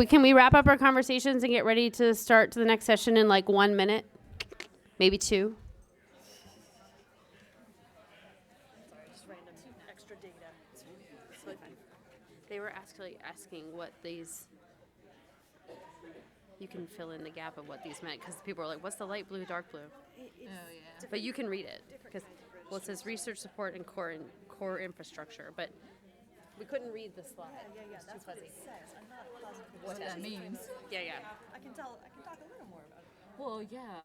Can we wrap up our conversations and get ready to start to the next session in like 1 minute? Maybe 2? Sorry, just random extra data. It's really fine. They were actually asking what these, you can fill in the gap of what these meant, because people were like, what's the light blue, dark blue? But you can read it, because, well, it says research support and core infrastructure, but we couldn't read the slide. Yeah, that's what it says. I'm not positive What that means. Yeah. I can talk a little more about it. Well, yeah.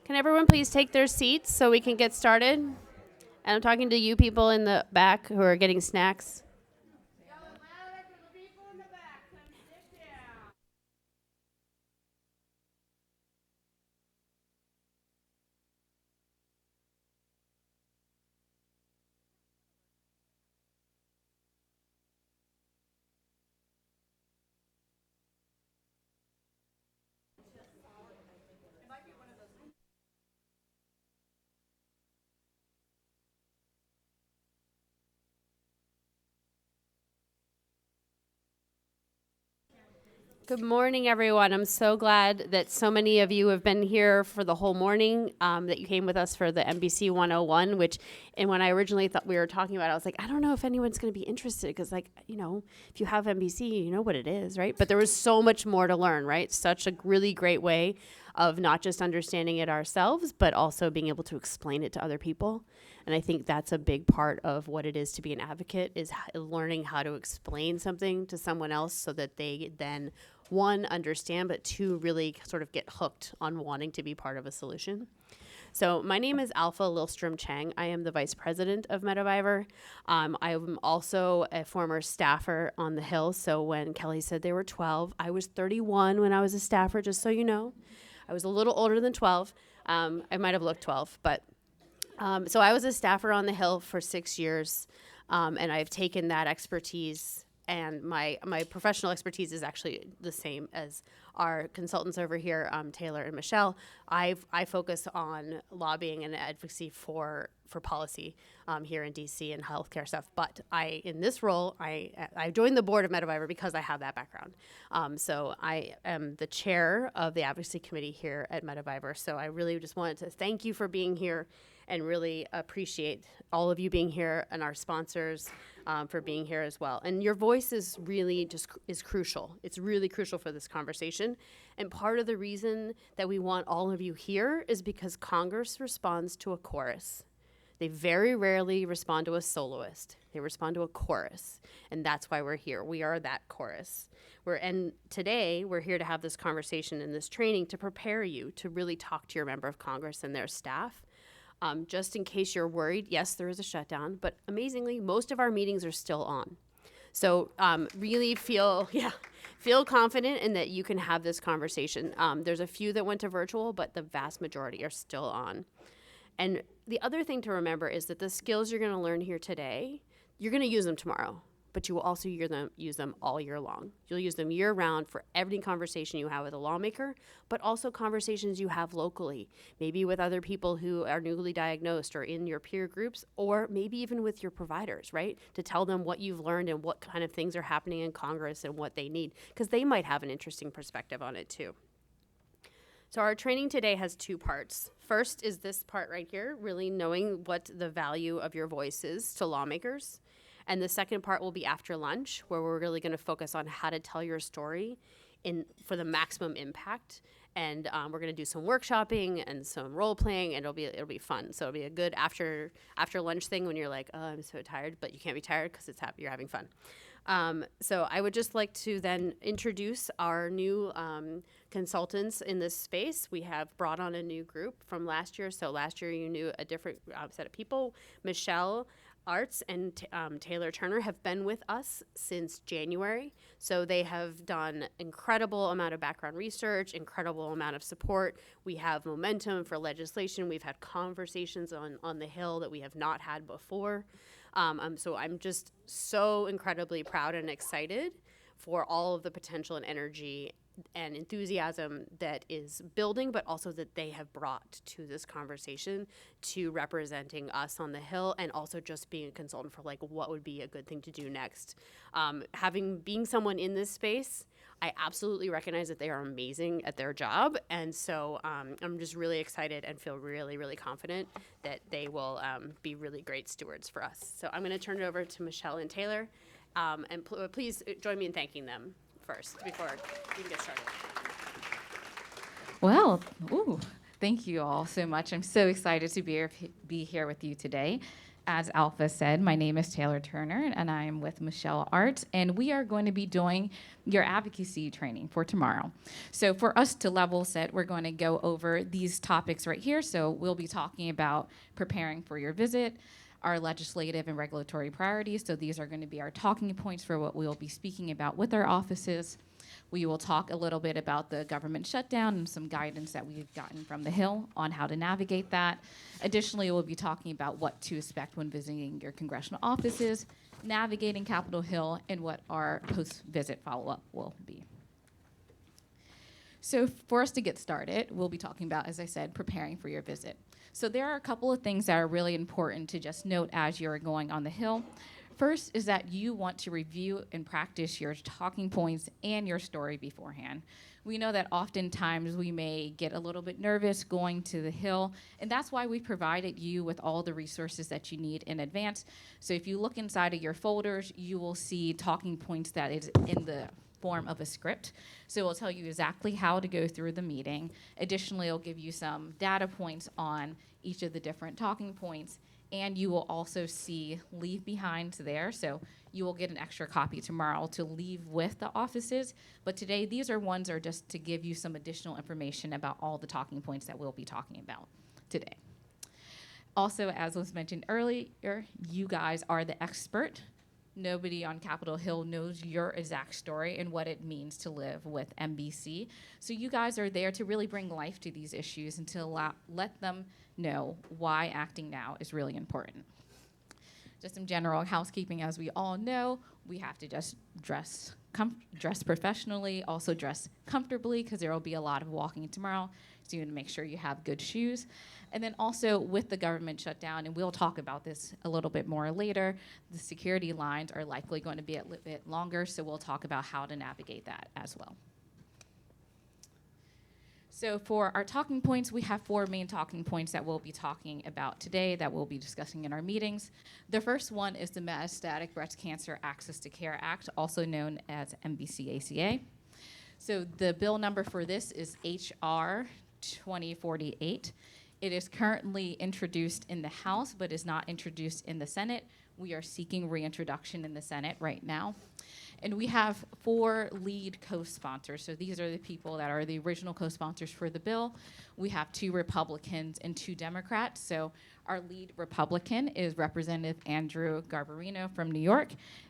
Can everyone please take their seats so we can get started? And I'm talking to you people in the back who are getting snacks. Good morning, everyone. I'm so glad that so many of you have been here for the whole morning, that you came with us for the MBC 101, and when I originally thought we were talking about it, I was like, I don't know if anyone's going to be interested because, like, if you have MBC, you know what it is, right? But there was so much more to learn, right? Such a really great way of not just understanding it ourselves, but also being able to explain it to other people. And I think that's a big part of what it is to be an advocate, is learning how to explain something to someone else so that they then, one, understand, but two, really sort of get hooked on wanting to be part of a solution. So my name is Alpha Lilstrom Chang. I am the vice president of METAvivor. I am also a former staffer on the Hill. So when Kelly said they were 12, I was 31 when I was a staffer, just so you know. I was a little older than 12. I might have looked 12, but so I was a staffer on the Hill for 6 years, and I've taken that expertise, and my professional expertise is actually the same as our consultants over here, Taylor and Michelle. I focus on lobbying and advocacy for policy here in DC and healthcare stuff. But in this role, I joined the board of METAvivor because I have that background. So I am the chair of the advocacy committee here at METAvivor. So I really just wanted to thank you for being here and really appreciate all of you being here and our sponsors for being here as well. And your voice is really is crucial. It's really crucial for this conversation. And part of the reason that we want all of you here is because Congress responds to a chorus. They very rarely respond to a soloist. They respond to a chorus. And that's why we're here. We are that chorus. And today we're here to have this conversation and this training to prepare you to really talk to your member of Congress and their staff. Just in case you're worried, yes, there is a shutdown, but amazingly, most of our meetings are still on. So really feel confident in that you can have this conversation. There's a few that went to virtual, but the vast majority are still on. And the other thing to remember is that the skills you're going to learn here today, you're going to use them tomorrow, but you will also use them all year long. You'll use them year round for every conversation you have with a lawmaker, but also conversations you have locally, maybe with other people who are newly diagnosed or in your peer groups, or maybe even with your providers, right? To tell them what you've learned and what kind of things are happening in Congress and what they need, because they might have an interesting perspective on it too. So our training today has 2 parts. First is this part right here, really knowing what the value of your voice is to lawmakers. And the second part will be after lunch, where we're really going to focus on how to tell your story for the maximum impact. And we're going to do some workshopping and some role playing, and it'll be fun. So it'll be a good after lunch thing when you're like, oh, I'm so tired, but you can't be tired because you're having fun. So I would just like to then introduce our new consultants in this space. We have brought on a new group from last year. So last year you knew a different set of people. Michelle Arts and Taylor Turner have been with us since January. So they have done incredible amount of background research, incredible amount of support. We have momentum for legislation. We've had conversations on the Hill that we have not had before. So I'm just so incredibly proud and excited for all of the potential and energy and enthusiasm that is building, but also that they have brought to this conversation, to representing us on the Hill, and also just being a consultant for like what would be a good thing to do next. Being someone in this space, I absolutely recognize that they are amazing at their job, and so I'm just really excited and feel really, really confident that they will be really great stewards for us. So I'm going to turn it over to Michelle and Taylor, and please join me in thanking them first before we can get started. Well, thank you all so much. I'm so excited to be here with you today. As Alpha said, my name is Taylor Turner, and I am with Michelle Art, and we are going to be doing your advocacy training for tomorrow. So for us to level set, we're going to go over these topics right here. So we'll be talking about preparing for your visit, our legislative and regulatory priorities. So these are going to be our talking points for what we'll be speaking about with our offices. We will talk a little bit about the government shutdown and some guidance that we've gotten from the Hill on how to navigate that. Additionally, we'll be talking about what to expect when visiting your congressional offices, navigating Capitol Hill, and what our post-visit follow-up will be. So for us to get started, we'll be talking about, as I said, preparing for your visit. So there are a couple of things that are really important to just note as you're going on the Hill. First is that you want to review and practice your talking points and your story beforehand. We know that oftentimes we may get a little bit nervous going to the Hill, and that's why we provided you with all the resources that you need in advance. So if you look inside of your folders, you will see talking points that is in the form of a script. So it will tell you exactly how to go through the meeting. Additionally, it'll give you some data points on each of the different talking points, and you will also see leave behinds there. So you will get an extra copy tomorrow to leave with the offices. But today, these are just to give you some additional information about all the talking points that we'll be talking about today. Also, as was mentioned earlier, you guys are the expert. Nobody on Capitol Hill knows your exact story and what it means to live with MBC. So you guys are there to really bring life to these issues and to let them know why acting now is really important. Just some general housekeeping, as we all know, we have to just dress professionally, also dress comfortably, because there will be a lot of walking tomorrow, so you want to make sure you have good shoes. And then also with the government shutdown, and we'll talk about this a little bit more later, the security lines are likely going to be a little bit longer, so we'll talk about how to navigate that as well. So for our talking points, we have 4 main talking points that we'll be talking about today that we'll be discussing in our meetings. The first one is the Metastatic Breast Cancer Access to Care Act, also known as MBC-ACA. So the bill number for this is H.R. 2048. It is currently introduced in the House, but is not introduced in the Senate. We are seeking reintroduction in the Senate right now. And we have 4 lead co-sponsors. So these are the people that are the original co-sponsors for the bill. We have 2 Republicans and 2 Democrats. So our lead Republican is Representative Andrew Garbarino from New York,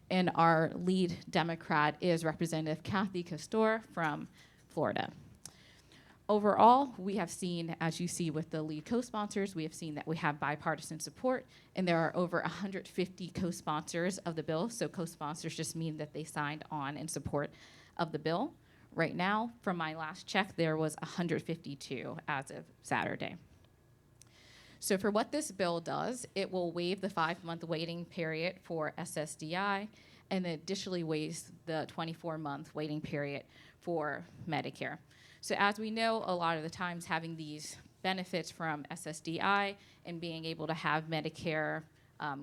and our lead Democrat is Representative Kathy Castor from Florida. Overall, we have seen, as you see with the lead co-sponsors, we have seen that we have bipartisan support, and there are over 150 co-sponsors of the bill. So co-sponsors just mean that they signed on in support of the bill. Right now, from my last check, there was 152 as of Saturday. So for what this bill does, it will waive the 5-month waiting period for SSDI, and additionally waives the 24-month waiting period for Medicare. So as we know, a lot of the times having these benefits from SSDI and being able to have Medicare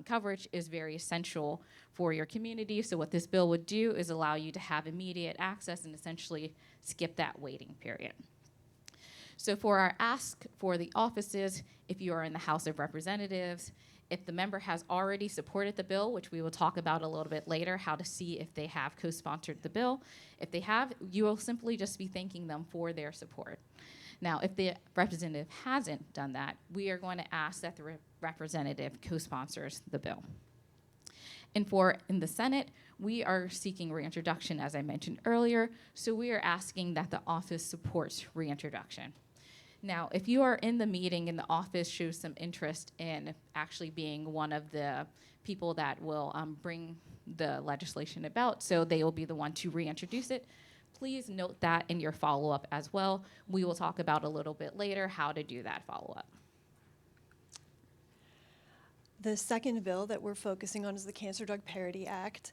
coverage is very essential for your community. So what this bill would do is allow you to have immediate access and essentially skip that waiting period. So for our ask for the offices, if you are in the House of Representatives, if the member has already supported the bill, which we will talk about a little bit later, how to see if they have co-sponsored the bill. If they have, you will simply just be thanking them for their support. Now, if the representative hasn't done that, we are going to ask that the representative co-sponsors the bill. And in the Senate, we are seeking reintroduction, as I mentioned earlier, so we are asking that the office supports reintroduction. Now, if you are in the meeting and the office shows some interest in actually being one of the people that will bring the legislation about, so they will be the one to reintroduce it, please note that in your follow-up as well. We will talk about a little bit later how to do that follow-up. The second bill that we're focusing on is the Cancer Drug Parity Act.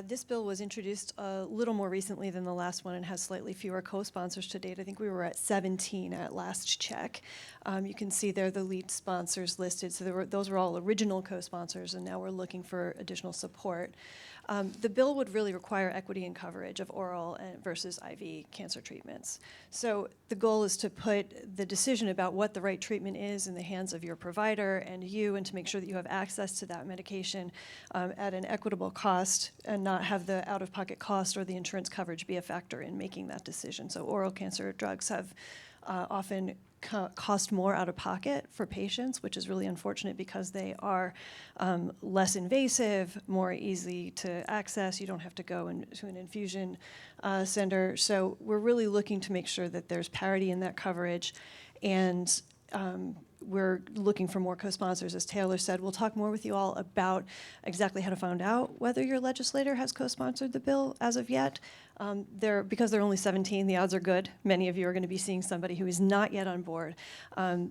This bill was introduced a little more recently than the last one and has slightly fewer co-sponsors to date. I think we were at 17 at last check. You can see there the lead sponsors listed. So those were all original co-sponsors, and now we're looking for additional support. The bill would really require equity and coverage of oral versus IV cancer treatments. So the goal is to put the decision about what the right treatment is in the hands of your provider and you, and to make sure that you have access to that medication at an equitable cost and not have the out-of-pocket cost or the insurance coverage be a factor in making that decision. So oral cancer drugs have often cost more out of pocket for patients, which is really unfortunate because they are less invasive, more easy to access. You don't have to go to an infusion center. So we're really looking to make sure that there's parity in that coverage, and we're looking for more co-sponsors, as Taylor said. We'll talk more with you all about exactly how to find out whether your legislator has co-sponsored the bill as of yet. Because there are only 17, the odds are good. Many of you are going to be seeing somebody who is not yet on board.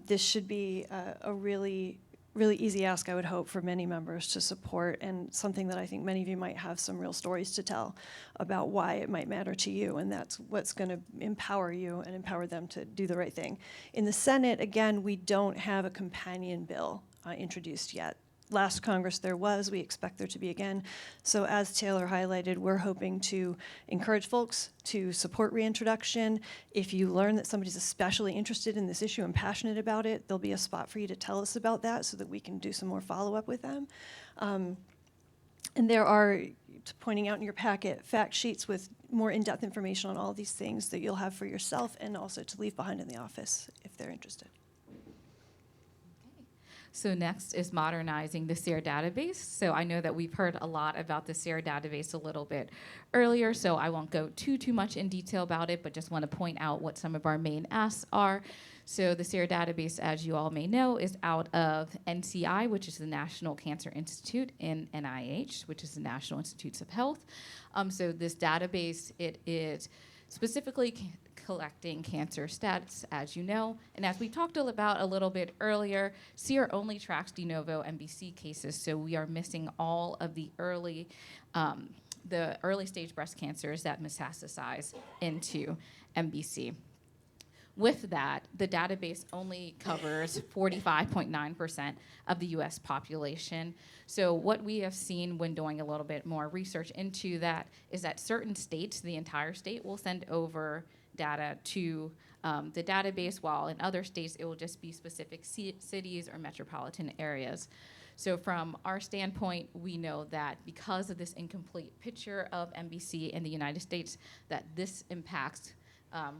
This should be a really easy ask, I would hope, for many members to support, and something that I think many of you might have some real stories to tell about why it might matter to you, and that's what's going to empower you and empower them to do the right thing. In the Senate, again, we don't have a companion bill introduced yet. Last Congress there was, we expect there to be again. So as Taylor highlighted, we're hoping to encourage folks to support reintroduction. If you learn that somebody's especially interested in this issue and passionate about it, there'll be a spot for you to tell us about that so that we can do some more follow-up with them. And there are, pointing out in your packet, fact sheets with more in-depth information on all these things that you'll have for yourself and also to leave behind in the office if they're interested. So next is modernizing the SEER database. So I know that we've heard a lot about the SEER database a little bit earlier, so I won't go too much in detail about it, but just want to point out what some of our main asks are. So the SEER database, as you all may know, is out of NCI, which is the National Cancer Institute, and NIH, which is the National Institutes of Health. So this database, it is specifically collecting cancer stats, as you know. And as we talked about a little bit earlier, SEER only tracks de novo MBC cases, so we are missing all of the early stage breast cancers that metastasize into MBC. With that, the database only covers 45.9% of the US population. So what we have seen when doing a little bit more research into that is that certain states, the entire state, will send over data to the database, while in other states it will just be specific cities or metropolitan areas. So from our standpoint, we know that because of this incomplete picture of MBC in the United States, that this impacts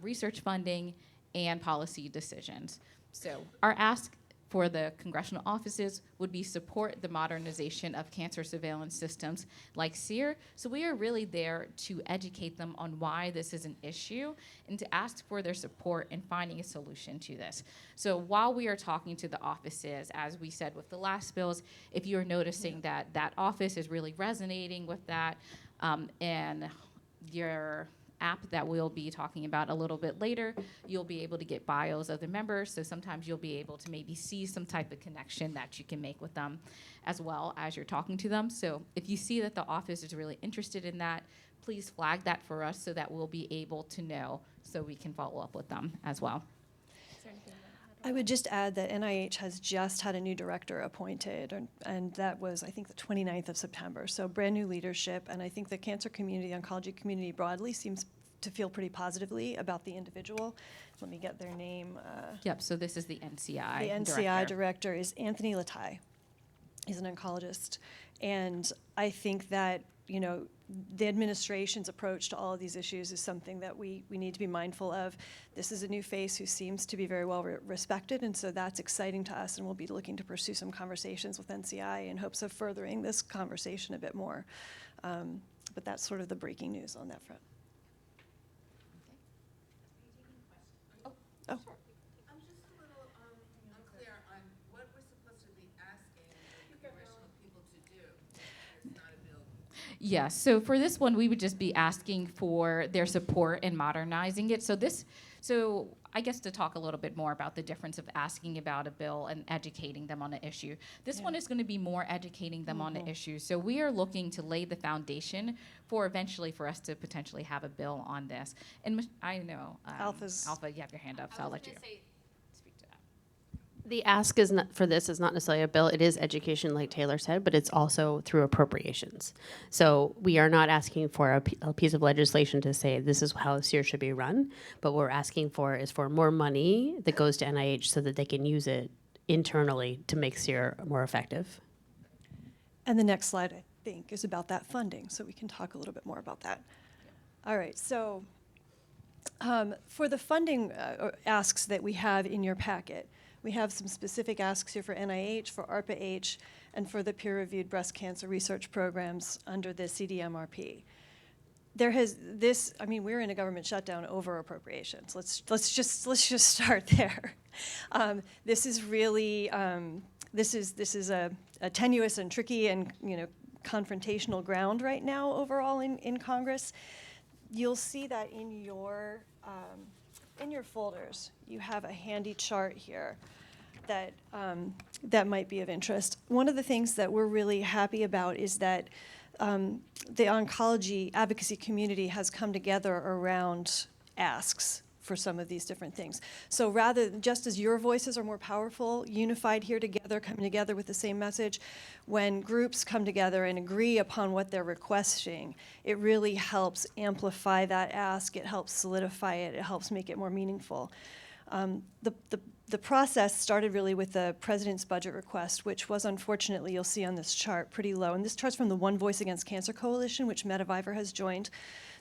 research funding and policy decisions. So our ask for the congressional offices would be support the modernization of cancer surveillance systems like SEER. So we are really there to educate them on why this is an issue and to ask for their support in finding a solution to this. So while we are talking to the offices, as we said with the last bills, if you're noticing that that office is really resonating with that, and your app that we'll be talking about a little bit later, you'll be able to get bios of the members, so sometimes you'll be able to maybe see some type of connection that you can make with them as well as you're talking to them. So if you see that the office is really interested in that, please flag that for us so that we'll be able to know so we can follow up with them as well. I would just add that NIH has just had a new director appointed, and that was, I think, the 29th of September. So brand new leadership, and I think the cancer community, oncology community broadly seems to feel pretty positively about the individual. Let me get their name. Yep, so this is the NCI The NCI director is Anthony Latai. He's an oncologist. And I think that, you know, the administration's approach to all of these issues is something that we need to be mindful of. This is a new face who seems to be very well respected, and so that's exciting to us, and we'll be looking to pursue some conversations with NCI in hopes of furthering this conversation a bit more. But that's sort of the breaking news on that front. Oh. Oh. Sure. I'm just a little unclear on what we're supposed to be asking the congressional people to do. It's not a bill. Yeah, so for this one, we would just be asking for their support in modernizing it. So I guess to talk a little bit more about the difference of asking about a bill and educating them on an issue. This one is going to be more educating them on the issue. So we are looking to lay the foundation for eventually for us to potentially have a bill on this. And I know, Alpha, you have your hand up, so I'll let you speak to that. The ask is not, for this is not necessarily a bill. It is education, like Taylor said, but it's also through appropriations. So we are not asking for a piece of legislation to say this is how SEER should be run, but what we're asking for is for more money that goes to NIH so that they can use it internally to make SEER more effective. And the next slide, I think, is about that funding, so we can talk a little bit more about that. All right, so for the funding asks that we have in your packet, we have some specific asks here for NIH, for ARPA-H, and for the peer-reviewed breast cancer research programs under the CDMRP. There has this, I mean, we're in a government shutdown over appropriations. Let's just start there. This is really, this is a tenuous and tricky and, you know, confrontational ground right now overall in Congress. You'll see that in your folders, you have a handy chart here that that might be of interest. One of the things that we're really happy about is that the oncology advocacy community has come together around asks for some of these different things. So rather, just as your voices are more powerful, unified here together, coming together with the same message, when groups come together and agree upon what they're requesting, it really helps amplify that ask, it helps solidify it, it helps make it more meaningful. The process started really with the president's budget request, which was unfortunately, you'll see on this chart, pretty low. And this chart's from the One Voice Against Cancer Coalition, which METAvivor has joined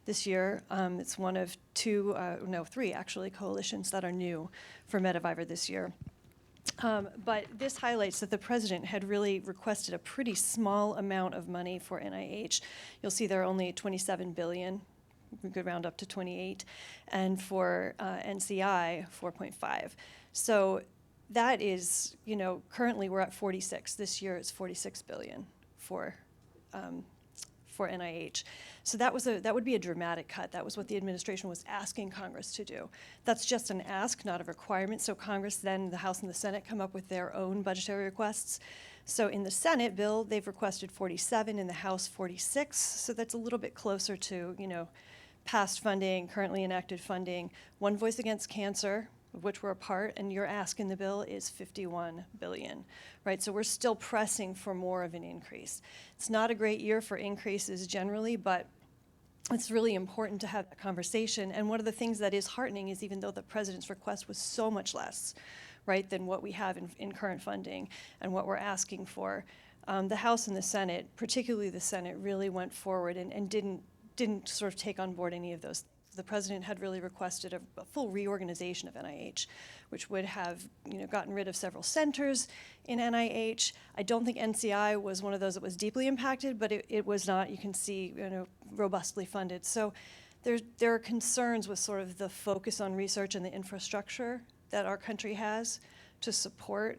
this year. It's one of three actually, coalitions that are new for METAvivor this year. But this highlights that the president had really requested a pretty small amount of money for NIH. You'll see there are only $27 billion. We could round up to 28, and for NCI, 4.5. So that is, you know, currently we're at 46. This year it's 46 billion for NIH. So that would be a dramatic cut. That was what the administration was asking Congress to do. That's just an ask, not a requirement. So Congress then, the House and the Senate, come up with their own budgetary requests. So in the Senate bill, they've requested 47, in the House 46. So that's a little bit closer to, you know, past funding, currently enacted funding. One Voice Against Cancer, of which we're a part, and your ask in the bill is 51 billion, right? So we're still pressing for more of an increase. It's not a great year for increases generally, but it's really important to have that conversation. And one of the things that is heartening is even though the president's request was so much less, right, than what we have in current funding and what we're asking for, the House and the Senate, particularly the Senate, really went forward and didn't sort of take on board any of those things. The president had really requested a full reorganization of NIH, which would have, you know, gotten rid of several centers in NIH. I don't think NCI was one of those that was deeply impacted, but it was not, you can see, you know, robustly funded. So there are concerns with sort of the focus on research and the infrastructure that our country has to support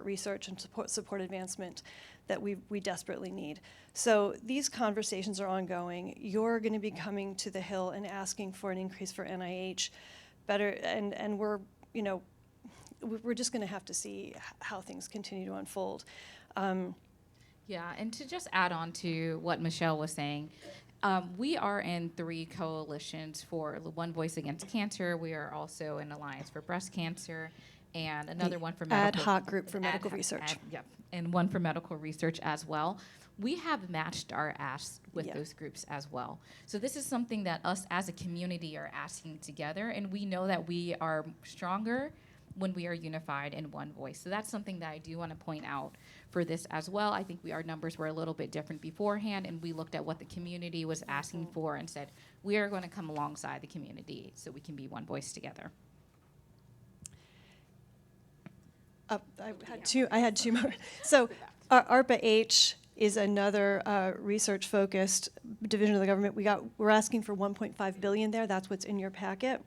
research and support advancement that we desperately need. So these conversations are ongoing. You're going to be coming to the Hill and asking for an increase for NIH, and we're, you know, we're just going to have to see how things continue to unfold. Yeah, and to just add on to what Michelle was saying, We are in 3 coalitions for One Voice Against Cancer. We are also in Alliance for Breast Cancer, and another one for Ad medical. hoc group for medical research. Yep, and one for medical research as well. We have matched our asks with Yeah. those groups as well. So this is something that us as a community are asking together, and we know that we are stronger when we are unified in one voice. So that's something that I do want to point out for this as well. I think our numbers were a little bit different beforehand, and we looked at what the community was asking for and said, we are going to come alongside the community so we can be one voice together. I had two more. So ARPA-H is another research-focused division of the government. We're asking for 1.5 billion there. That's what's in your packet.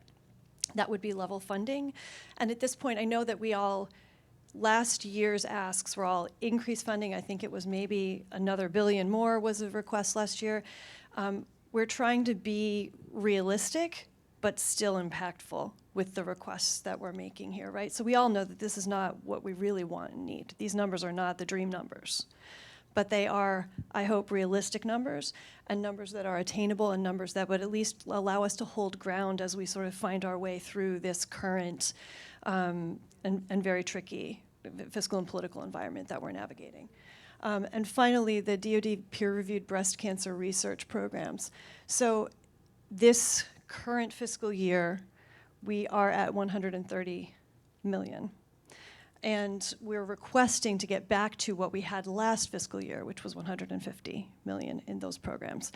That would be level funding. And at this point, I know that last year's asks were all increased funding. I think it was maybe another billion more was a request last year. We're trying to be realistic, but still impactful with the requests that we're making here, right? So we all know that this is not what we really want and need. These numbers are not the dream numbers. But they are, I hope, realistic numbers, and numbers that are attainable, and numbers that would at least allow us to hold ground as we sort of find our way through this current and very tricky fiscal and political environment that we're navigating. And finally, the DoD peer-reviewed breast cancer research programs. So this current fiscal year, we are at 130 million. And we're requesting to get back to what we had last fiscal year, which was 150 million in those programs.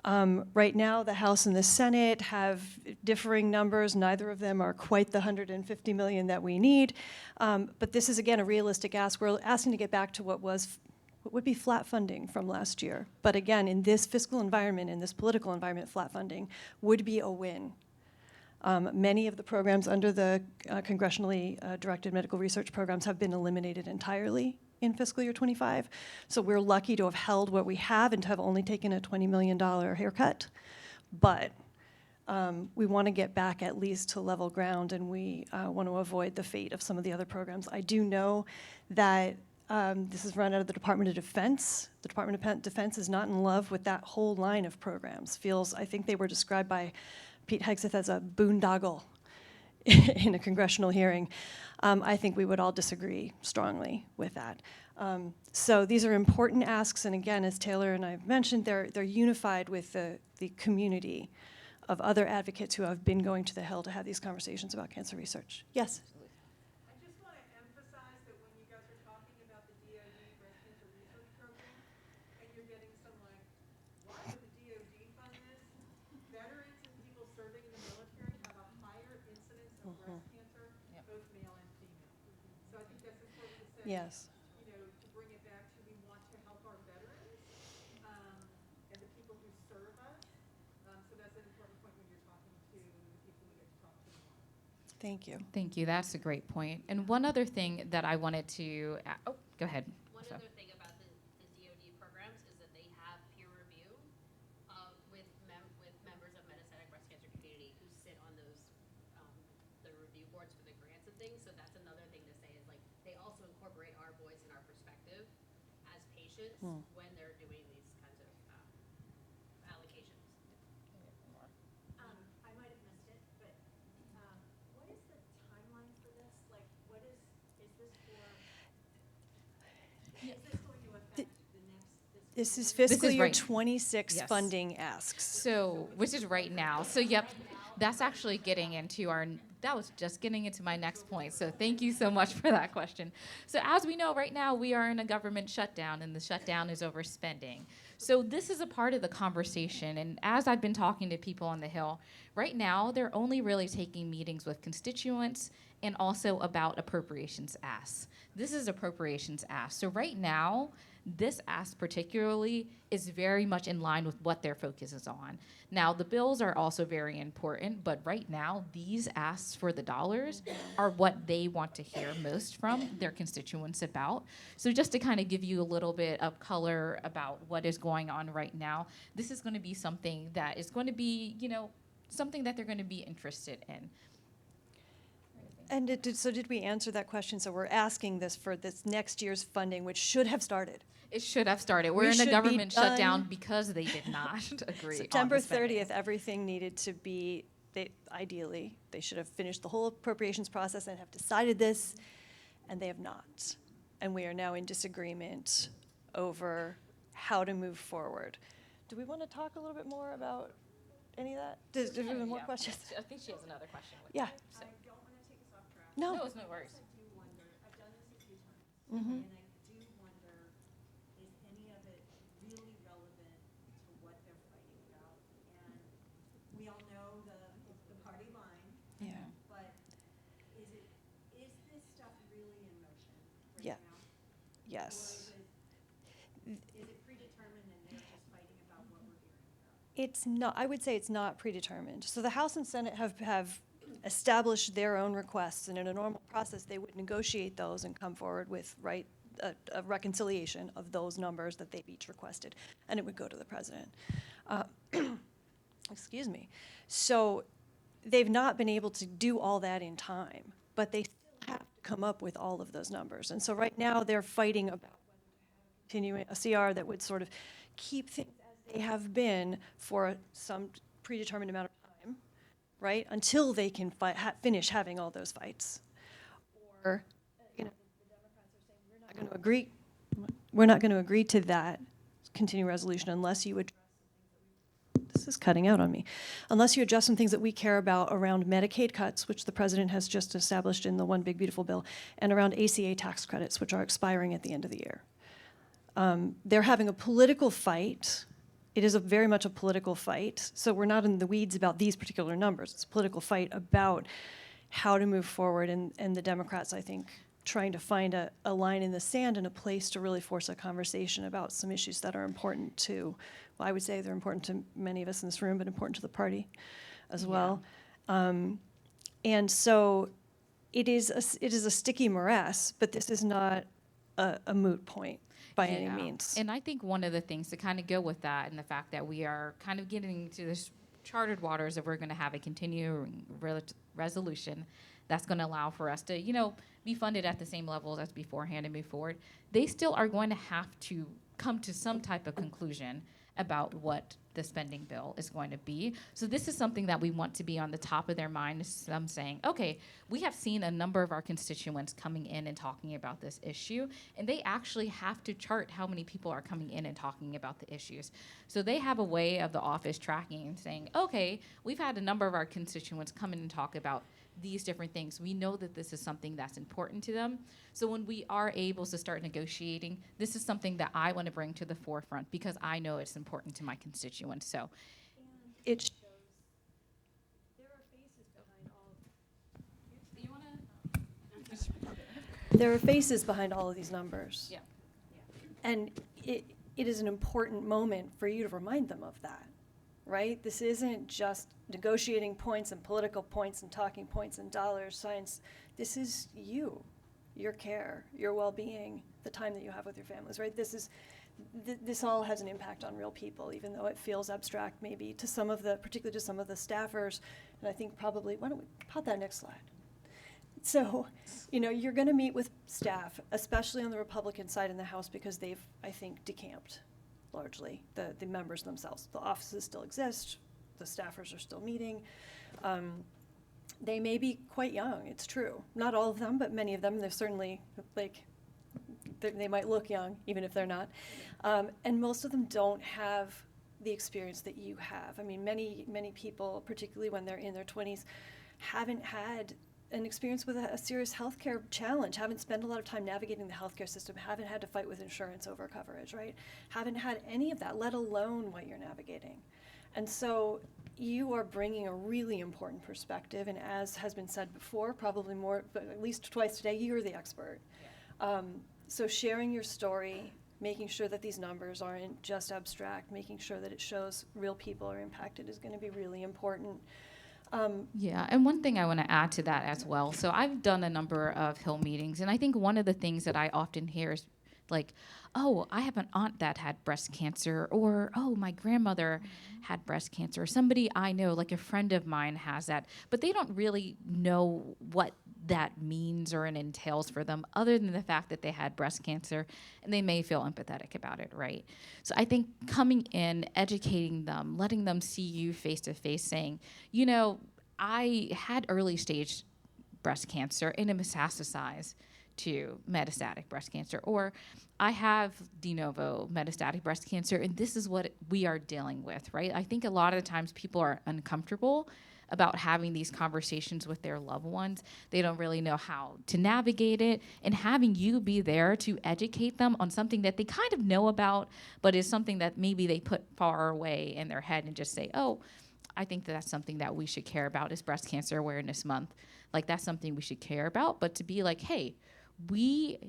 Right now, the House and the Senate have differing numbers. Neither of them are quite the 150 million that we need. But this is, again, a realistic ask. We're asking to get back to what would be flat funding from last year. But again, in this fiscal environment, in this political environment, flat funding would be a win. Many of the programs under the congressionally directed medical research programs have been eliminated entirely in fiscal year 25. So we're lucky to have held what we have and to have only taken a $20 million haircut. But we want to get back at least to level ground, and we want to avoid the fate of some of the other programs. I do know that this is run out of the Department of Defense. The Department of Defense is not in love with that whole line of programs. I think they were described by Pete Hegseth as a boondoggle in a congressional hearing. I think we would all disagree strongly with that. So these are important asks, and again, as Taylor and I have mentioned, they're unified with the community of other advocates who have been going to the Hill to have these conversations about cancer research. Yes? I just want to emphasize that when you guys are talking about the DoD breast cancer research program, and you're getting some like, why would the DoD fund this? Veterans and people serving in the military have a higher incidence of breast cancer, both male and female. So I think that's important to say. Yes. You know, to bring it back to we want to help our veterans and the people who serve us. So that's an important point when you're talking to the people we get to talk to more. Thank you. Thank you. That's a great point. And one other thing that I wanted to, go ahead. One So. other thing about the DoD programs is that they have peer review with members of metastatic breast cancer community who sit on those the review boards for the grants and things. So that's another thing to say is like they also incorporate our voice and our perspective as patients when they're doing these kinds of allocations. I might have missed it, but what is the timeline for this? Like, is this going to affect the next fiscal This is This fiscal is year right. 26 Yes. funding asks. So, which is right now. So, yep, that's actually getting into that was just getting into my next point. So, thank you so much for that question. So, as we know, right now we are in a government shutdown, and the shutdown is over spending. So, this is a part of the conversation. And as I've been talking to people on the Hill, right now they're only really taking meetings with constituents and also about appropriations asks. This is appropriations ask. So, right now, this ask particularly is very much in line with what their focus is on. Now, the bills are also very important, but right now, these asks for the dollars are what they want to hear most from their constituents about. So just to kind of give you a little bit of color about what is going on right now, this is going to be something that is going to be, something that they're going to be interested in. And did we answer that question? So we're asking this for this next year's funding, which should have started. It should have started. We We're in a should be government shutdown done because they did not agree September on the spending. 30th, everything needed to be, ideally, they should have finished the whole appropriations process and have decided this, and they have not. And we are now in disagreement over how to move forward. Do we want to talk a little bit more about any of that? Do we have more questions? I think she has another question. Yeah. I don't want to take us off track. No. No, it's no worries. I do wonder, I've done this a few times, Mhm. and I do wonder, is any of it really relevant to what they're fighting about? And we all know the party line, Yeah. but is this stuff really in motion Yeah. right now? Yes. Or is it predetermined and they're just fighting about what we're hearing about? It's not, I would say it's not predetermined. So the House and Senate have established their own requests, and in a normal process, they would negotiate those and come forward with, a reconciliation of those numbers that they've each requested, and it would go to the president. Excuse me. So they've not been able to do all that in time, but they still have to come up with all of those numbers. And so right now, they're fighting about whether to continue a CR that would sort of keep things as they have been for some predetermined amount of time, right, until they can finish having all those fights. Or, the Democrats are saying, we're not going to agree. We're not going to agree to that continuing resolution unless you address some things that this is cutting out on me. Unless you address some things that we care about around Medicaid cuts, which the president has just established in the One Big Beautiful Bill, and around ACA tax credits, which are expiring at the end of the year. They're having a political fight. It is very much a political fight. So we're not in the weeds about these particular numbers. It's a political fight about how to move forward. And the Democrats, I think, trying to find a line in the sand and a place to really force a conversation about some issues that are important to, well, I would say they're important to many of us in this room, but important to the party as well. And so it is a sticky morass, but this is not a moot point by any means. And I think one of the things to kind of go with that and the fact that we are kind of getting into this chartered waters that we're going to have a continuing resolution that's going to allow for us to, be funded at the same levels as beforehand and move forward, they still are going to have to come to some type of conclusion about what the spending bill is going to be. So this is something that we want to be on the top of their mind, some saying, okay, we have seen a number of our constituents coming in and talking about this issue, and they actually have to chart how many people are coming in and talking about the issues. So they have a way of the office tracking and saying, okay, we've had a number of our constituents come in and talk about these different things. We know that this is something that's important to them. So when we are able to start negotiating, this is something that I want to bring to the forefront because I know it's important to my constituents. So It shows There are faces behind all of you want there are faces behind all of these numbers. Yeah. And it is an important moment for you to remind them of that, right? This isn't just negotiating points and political points and talking points and dollar signs. This is you, your care, your well-being, the time that you have with your families, right? This all has an impact on real people, even though it feels abstract maybe to some of the, particularly to some of the staffers. And I think probably, why don't we pop that next slide? So, you're going to meet with staff, especially on the Republican side in the House, because they've, I think, decamped largely, the members themselves. The offices still exist. The staffers are still meeting. They may be quite young, it's true. Not all of them, but many of them. They're certainly, they might look young, even if they're not. And most of them don't have the experience that you have. I mean, many people, particularly when they're in their 20s, haven't had an experience with a serious healthcare challenge, haven't spent a lot of time navigating the healthcare system, haven't had to fight with insurance over coverage, right? Haven't had any of that, let alone what you're navigating. And so you are bringing a really important perspective, and as has been said before, probably more, but at least twice today, you're the expert. So sharing your story, making sure that these numbers aren't just abstract, making sure that it shows real people are impacted is going to be really important. Yeah, and one thing I want to add to that as well. So I've done a number of Hill meetings, and I think one of the things that I often hear is like, oh, I have an aunt that had breast cancer, or, oh, my grandmother had breast cancer, or somebody I know, like a friend of mine has that, but they don't really know what that means or it entails for them, other than the fact that they had breast cancer, and they may feel empathetic about it, right? So I think coming in, educating them, letting them see you face to face, saying, you know, I had early stage breast cancer and it metastasized to metastatic breast cancer, or I have de novo metastatic breast cancer, and this is what we are dealing with, right? I think a lot of the times people are uncomfortable about having these conversations with their loved ones. They don't really know how to navigate it, and having you be there to educate them on something that they kind of know about, but is something that maybe they put far away in their head and just say, oh, I think that's something that we should care about is Breast Cancer Awareness Month. Like, that's something we should care about, but to be like, hey, we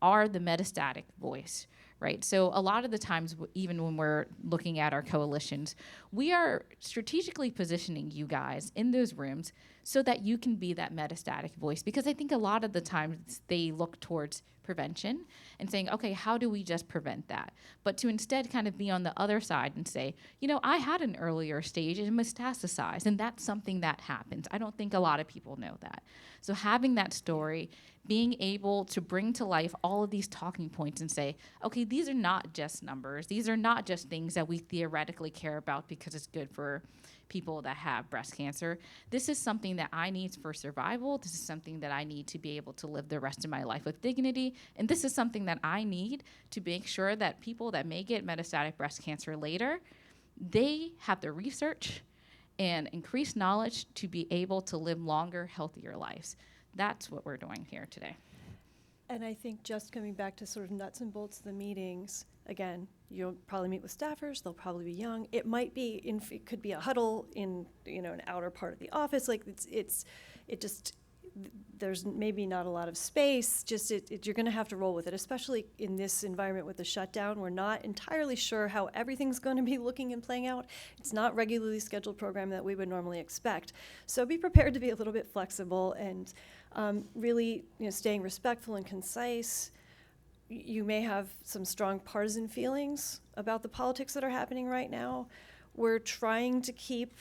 are the metastatic voice, right? So a lot of the times, even when we're looking at our coalitions, we are strategically positioning you guys in those rooms so that you can be that metastatic voice. Because I think a lot of the times they look towards prevention and saying, okay, how do we just prevent that? But to instead kind of be on the other side and say, you know, I had an earlier stage and metastasized, and that's something that happens. I don't think a lot of people know that. So having that story, being able to bring to life all of these talking points and say, okay, these are not just numbers. These are not just things that we theoretically care about because it's good for people that have breast cancer. This is something that I need for survival. This is something that I need to be able to live the rest of my life with dignity. And this is something that I need to make sure that people that may get metastatic breast cancer later, they have the research and increased knowledge to be able to live longer, healthier lives. That's what we're doing here today. And I think just coming back to sort of nuts and bolts of the meetings, again, you'll probably meet with staffers, they'll probably be young. It might be, it could be a huddle in, you know, an outer part of the office. Like there's maybe not a lot of space, you're gonna have to roll with it, especially in this environment with the shutdown. We're not entirely sure how everything's gonna be looking and playing out. It's not regularly scheduled program that we would normally expect. So be prepared to be a little bit flexible and really, you know, staying respectful and concise. You may have some strong partisan feelings about the politics that are happening right now. We're trying to keep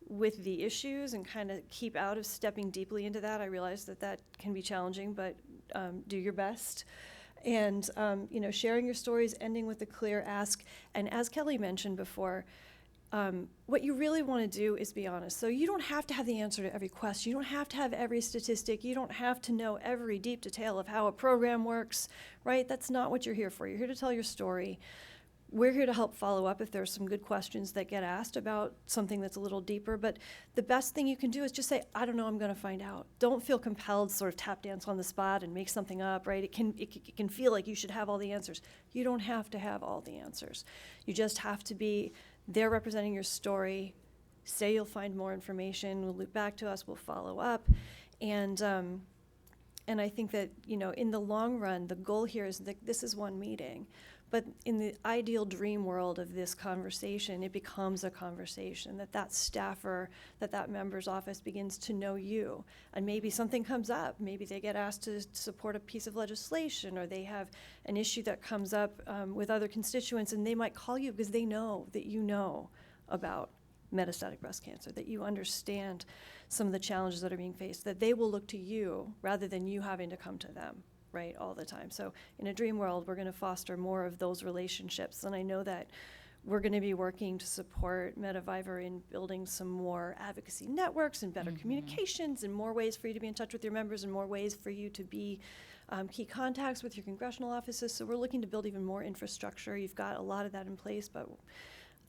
with the issues and kind of keep out of stepping deeply into that. I realize that that can be challenging, but do your best. And, you know, sharing your stories, ending with a clear ask. And as Kelly mentioned before, what you really want to do is be honest. So you don't have to have the answer to every question. You don't have to have every statistic. You don't have to know every deep detail of how a program works, right? That's not what you're here for. You're here to tell your story. We're here to help follow up if there's some good questions that get asked about something that's a little deeper. But the best thing you can do is just say, I don't know, I'm going to find out. Don't feel compelled to sort of tap dance on the spot and make something up, right? It can feel like you should have all the answers. You don't have to have all the answers. You just have to be there representing your story. Say you'll find more information. We'll loop back to us. We'll follow up. And I think that, you know, in the long run, the goal here is that this is one meeting. But in the ideal dream world of this conversation, it becomes a conversation, that staffer, that member's office begins to know you. And maybe something comes up. Maybe they get asked to support a piece of legislation, or they have an issue that comes up with other constituents, and they might call you because they know that you know about metastatic breast cancer, that you understand some of the challenges that are being faced, that they will look to you rather than you having to come to them, right, all the time. So in a dream world, we're going to foster more of those relationships. And I know that we're going to be working to support METAvivor in building some more advocacy networks and better communications and more ways for you to be in touch with your members and more ways for you to be key contacts with your congressional offices. So we're looking to build even more infrastructure. You've got a lot of that in place, but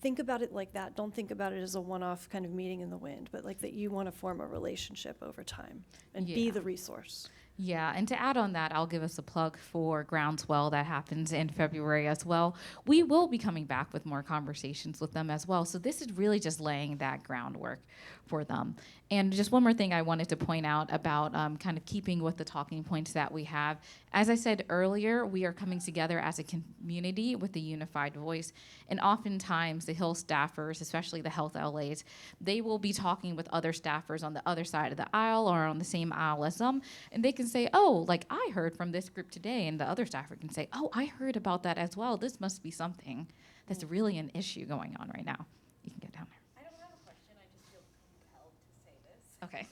think about it like that. Don't think about it as a one-off kind of meeting in the wind, but like that you want to form a relationship over time and be the resource. Yeah, and to add on that, I'll give us a plug for Groundswell that happens in February as well. We will be coming back with more conversations with them as well. So this is really just laying that groundwork for them. And just one more thing I wanted to point out about kind of keeping with the talking points that we have. As I said earlier, we are coming together as a community with a unified voice. And oftentimes the Hill staffers, especially the health LAs, they will be talking with other staffers on the other side of the aisle or on the same aisle as them. And they can say, oh, like I heard from this group today. And the other staffer can say, oh, I heard about that as well. This must be something that's really an issue going on right now. You can get down there. I don't have a question, I just feel compelled to say this. Okay.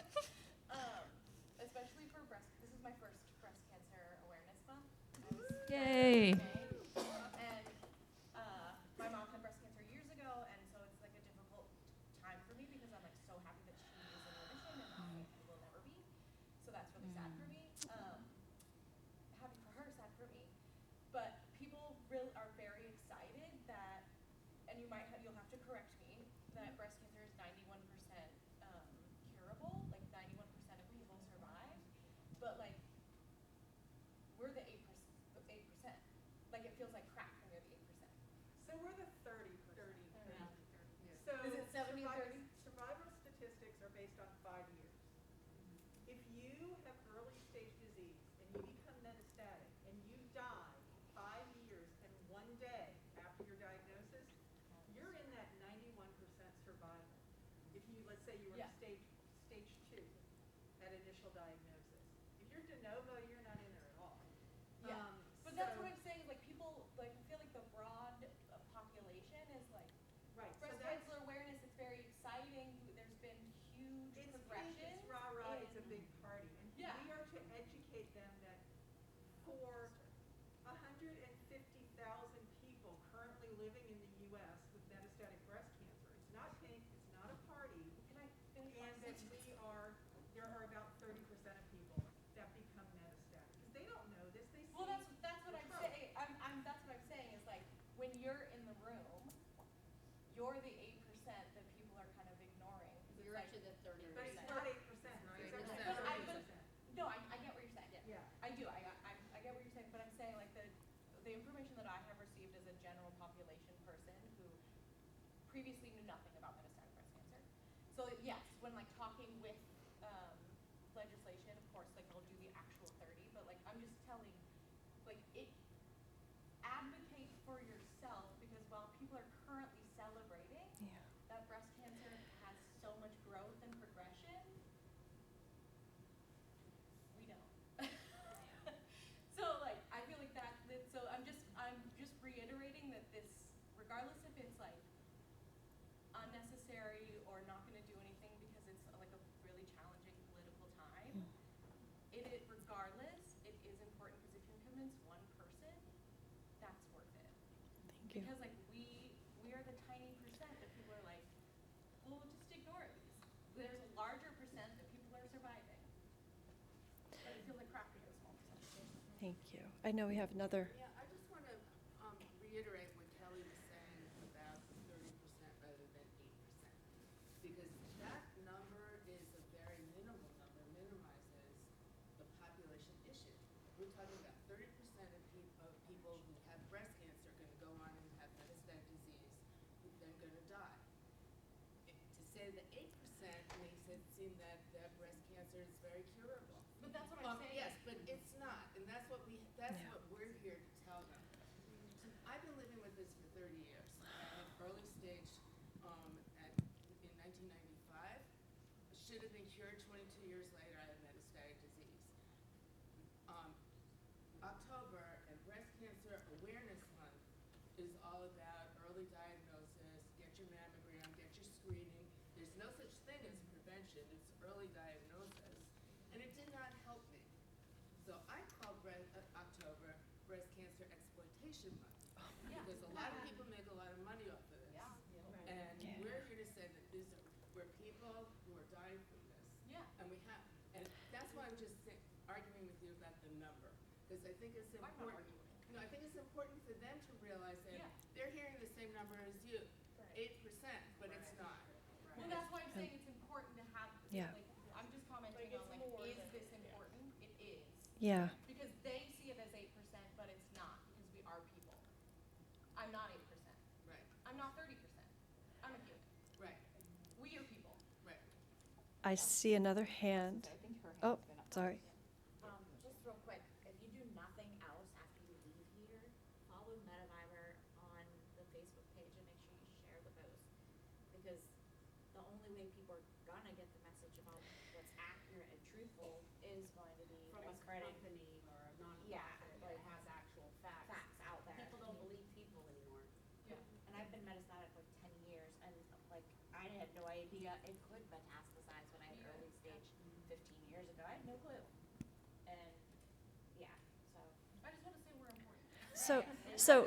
Especially for breast my first breast cancer awareness month. Yay. And my mom had breast cancer years ago, and so it's like a difficult time for me because I'm like so happy that she is in remission and I will never be. So that's really sad for me. Happy for her, sad for me. But people really are very excited that, and you'll have to correct me, that breast cancer is 91% curable, like 91% of people survive. But like, we're the 8%. Like, it feels like crap when you're the 8%. So we're the 30%. So Is it 70 or 30? survival statistics are based on 5 years. If you have early stage disease and you become metastatic and you die 5 years and 1 day after your diagnosis, you're in that 91% survival. If you, let's say you were Yeah. stage 2 at initial diagnosis. If you're de novo, you're not in there at all. Yeah. But that's what I'm saying, like people, like I feel like the broad population is like, Right, so breast that's, cancer awareness, it's very exciting. There's been huge it's progression. big, it's rah-rah, it's a big party. And Yeah. we are to educate them that for 150,000 people currently living in the U.S. with metastatic breast cancer, it's not pink, it's not a party, Can I finish my and that sentence? there are about 30% of people that become metastatic. Because they don't know this, they see. Well, that's what the I'm trope. saying. That's what I'm saying is like when you're in the room, you're the 8% that people are kind of ignoring. 'Cause it's You're like, actually the 30%. But it's not 8%, it's actually But 30%. no, I get what you're saying. Yeah. I do. I get what you're saying, but I'm saying like the information that I have received as a general population person who previously knew nothing about metastatic breast cancer. So yes, when like talking with legislation, of course, like I'll do the actual 30, but like I'm just telling, like advocate for yourself because while people are currently celebrating that breast cancer has so much growth and progression, we don't. So like I feel like so I'm just reiterating that this, regardless if it's like unnecessary or not going to do anything because it's like a really challenging political time, regardless, it is important because if you can convince one person, that's worth it. Thank you. Because like we are the tiny percent that people are like, well, we'll just ignore it. There's a larger percent that people are surviving. But it feels like crap to get a small percentage. Thank you. I know we have another. Yeah, I just want to reiterate what Kelly was saying about 30% rather than 8%. Because that number is a very minimal number, minimizes the population issue. We're talking about 30% of people who have breast cancer are going to go on and have metastatic disease, who then going to die. To say that 8% makes it seem that breast cancer is very curable. But that's what I'm saying. Yes, but it's not, and that's what we're here to tell them. I've been living with this for 30 years. I had early stage in 1995. Should have been cured 22 years later. I had metastatic disease. October and Breast Cancer Awareness Month is all about early diagnosis, get your mammogram, get your screening. There's no such thing as prevention, it's early diagnosis. And it did not help me. So I called October Breast Cancer Exploitation Month. Because a lot of people make a lot of money off of this. Yeah. And we're here to say that we're people who are dying from this. Yeah. And that's why I'm just arguing with you about the number. Because I think it's I'm not important. arguing. No, I think it's important for them to realize that Yeah. they're hearing the same number as you, Right. 8%, but it's not. Well, that's why I'm saying it's important to have, Yeah. like, I'm just commenting on, like, is this important? It is. Yeah. Because they see it as 8%, but it's not, because we are people. I'm not 8%. Right, I'm not 30%. I'm a human. right, We are people. right. I see another hand. Oh, sorry. Just real quick, if you do nothing else after you leave here, follow METAvivor on the Facebook page and make sure you share the post. Because the only way people are gonna get the message about what's accurate and truthful is going to be From a spreading company or a nonprofit Yeah, that like has actual facts. facts out there. People don't believe people anymore. Yeah. And I've been metastatic for 10 years, and like I had no idea it could metastasize when I had Yeah. early stage 15 years ago. I had no clue. And So,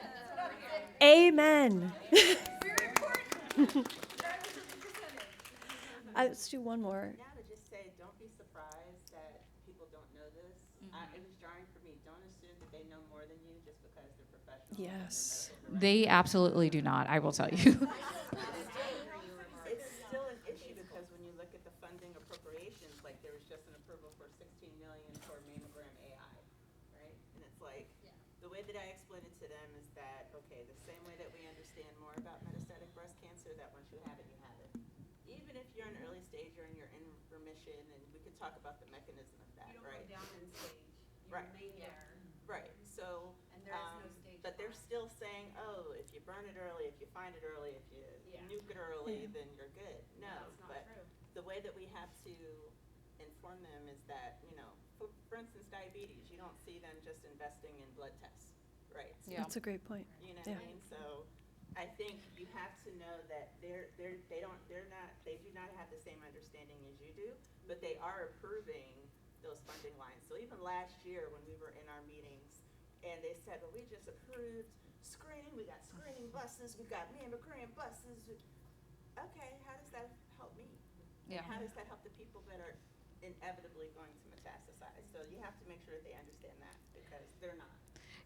amen. Let's do one more. Yeah, to just say, don't be surprised that people don't know this. It was jarring for me. Don't assume that they know more than you just because they're professional. Yes. They absolutely do not, I will tell you. It's still an issue because when you look at the funding appropriations, like there was just an approval for 16 million for mammogram AI, right? And it's like, the way that I explain it to them is that, okay, the same way that we understand more about metastatic breast cancer, that once you have it, you have it. Even if you're in early stage or you're in remission, and we could talk about the mechanism of that, You don't right? go down in stage. You Right. remain there, Right, so, and there is no stage but they're 5. still saying, oh, if you burn it early, if you find it early, if you nuke it early, then you're good. No, That's not but true. the way that we have to inform them is that, for instance, diabetes, you don't see them just investing in blood tests, right? So Yeah. That's a great point. you know Yeah. what I mean? So I think you have to know that they do not have the same understanding as you do, but they are approving those funding lines. So even last year when we were in our meetings and they said, well, we just approved screening, we got screening buses, we got mammogram buses. Okay, how does that help me? Yeah. And how does that help the people that are inevitably going to metastasize? So you have to make sure that they understand that because they're not.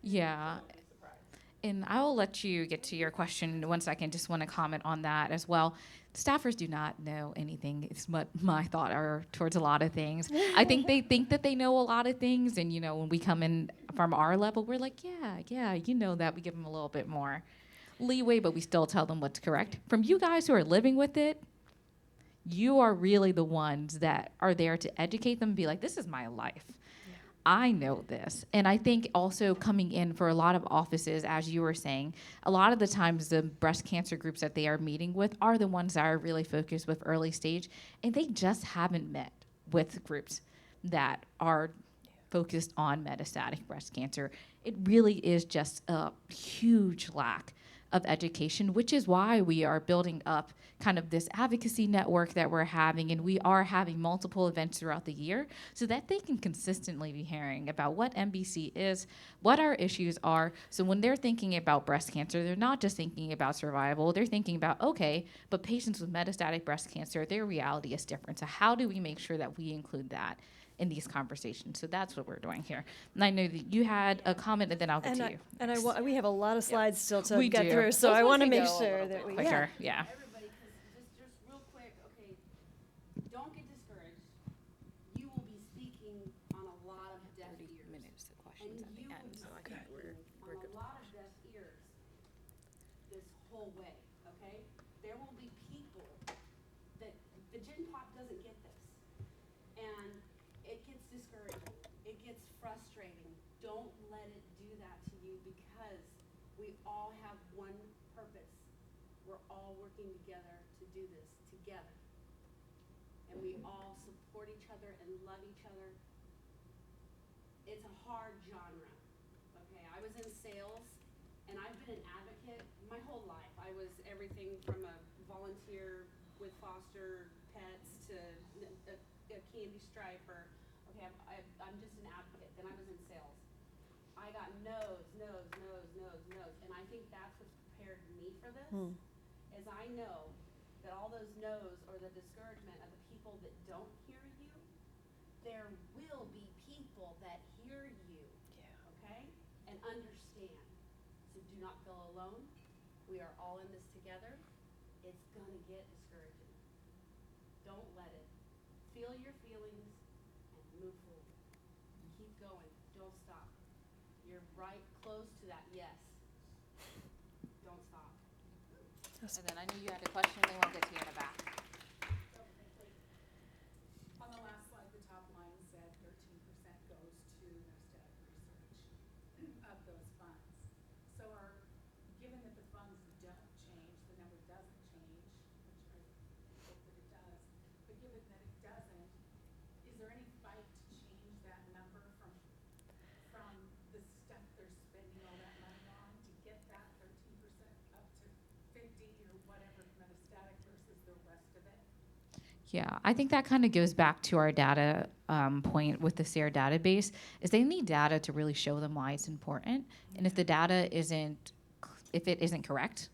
Yeah. So don't be surprised. And I will let you get to your question in 1 second. Just want to comment on that as well. Staffers do not know anything. It's what my thought are towards a lot of things. I think they think that they know a lot of things. And, when we come in from our level, we're like, yeah, you know that. We give them a little bit more leeway, but we still tell them what's correct. From you guys who are living with it, you are really the ones that are there to educate them and be like, this is my life. I know this. And I think also coming in for a lot of offices, as you were saying, a lot of the times the breast cancer groups that they are meeting with are the ones that are really focused with early stage, and they just haven't met with groups that are focused on metastatic breast cancer. It really is just a huge lack of education, which is why we are building up kind of this advocacy network that we're having, and we are having multiple events throughout the year so that they can consistently be hearing about what MBC is, what our issues are. So when they're thinking about breast cancer, they're not just thinking about survival, they're thinking about, okay, but patients with metastatic breast cancer, their reality is different. So how do we make sure that we include that in these conversations? So that's what we're doing here. And I know that you had a comment, and then I'll get to you. We have a lot of slides still to We get do. through, so Those I ones want to can make go a sure little that bit we. quicker. Yeah. Everybody, just real quick, okay, don't get discouraged. You will be speaking on a lot of deaf ears. Minutes to And questions at the you end, will so I be think we're speaking on good. a lot of deaf ears this whole way, okay? There will be people that, the Gen Pop doesn't get this. And it gets discouraging. It gets frustrating. Don't let it do that to you because we all have one purpose. We're all working together to do this together. And we all support each other and love each other. It's a hard genre, okay? I was in sales and I've been an advocate my whole life. I was everything from a volunteer with foster pets to a candy striper. Okay, I'm just an advocate. Then I was in sales. I got no's, and I think that's what's prepared me for this. Is I know that all those no's or the discouragement of the people that don't hear you, there will be people that hear you, okay, and understand. So do not feel alone. We are all in this together. It's gonna get discouraging. Don't let it. Feel your feelings and move forward. Keep going. Don't stop. You're right close to that yes. Don't stop. And then I knew you had a question, they won't get to you in the back. On the last slide, the top line said 13% goes to metastatic research of those funds. So given that the funds don't change, the number doesn't change, which I hope that it does, but given that it doesn't, is there any fight to change that number from the stuff they're spending all that money on to get that 13% up to 50 or whatever metastatic versus the rest of it? Yeah, I think that kind of goes back to our data point with the SARE database is they need data to really show them why it's important. And if the data if it isn't correct,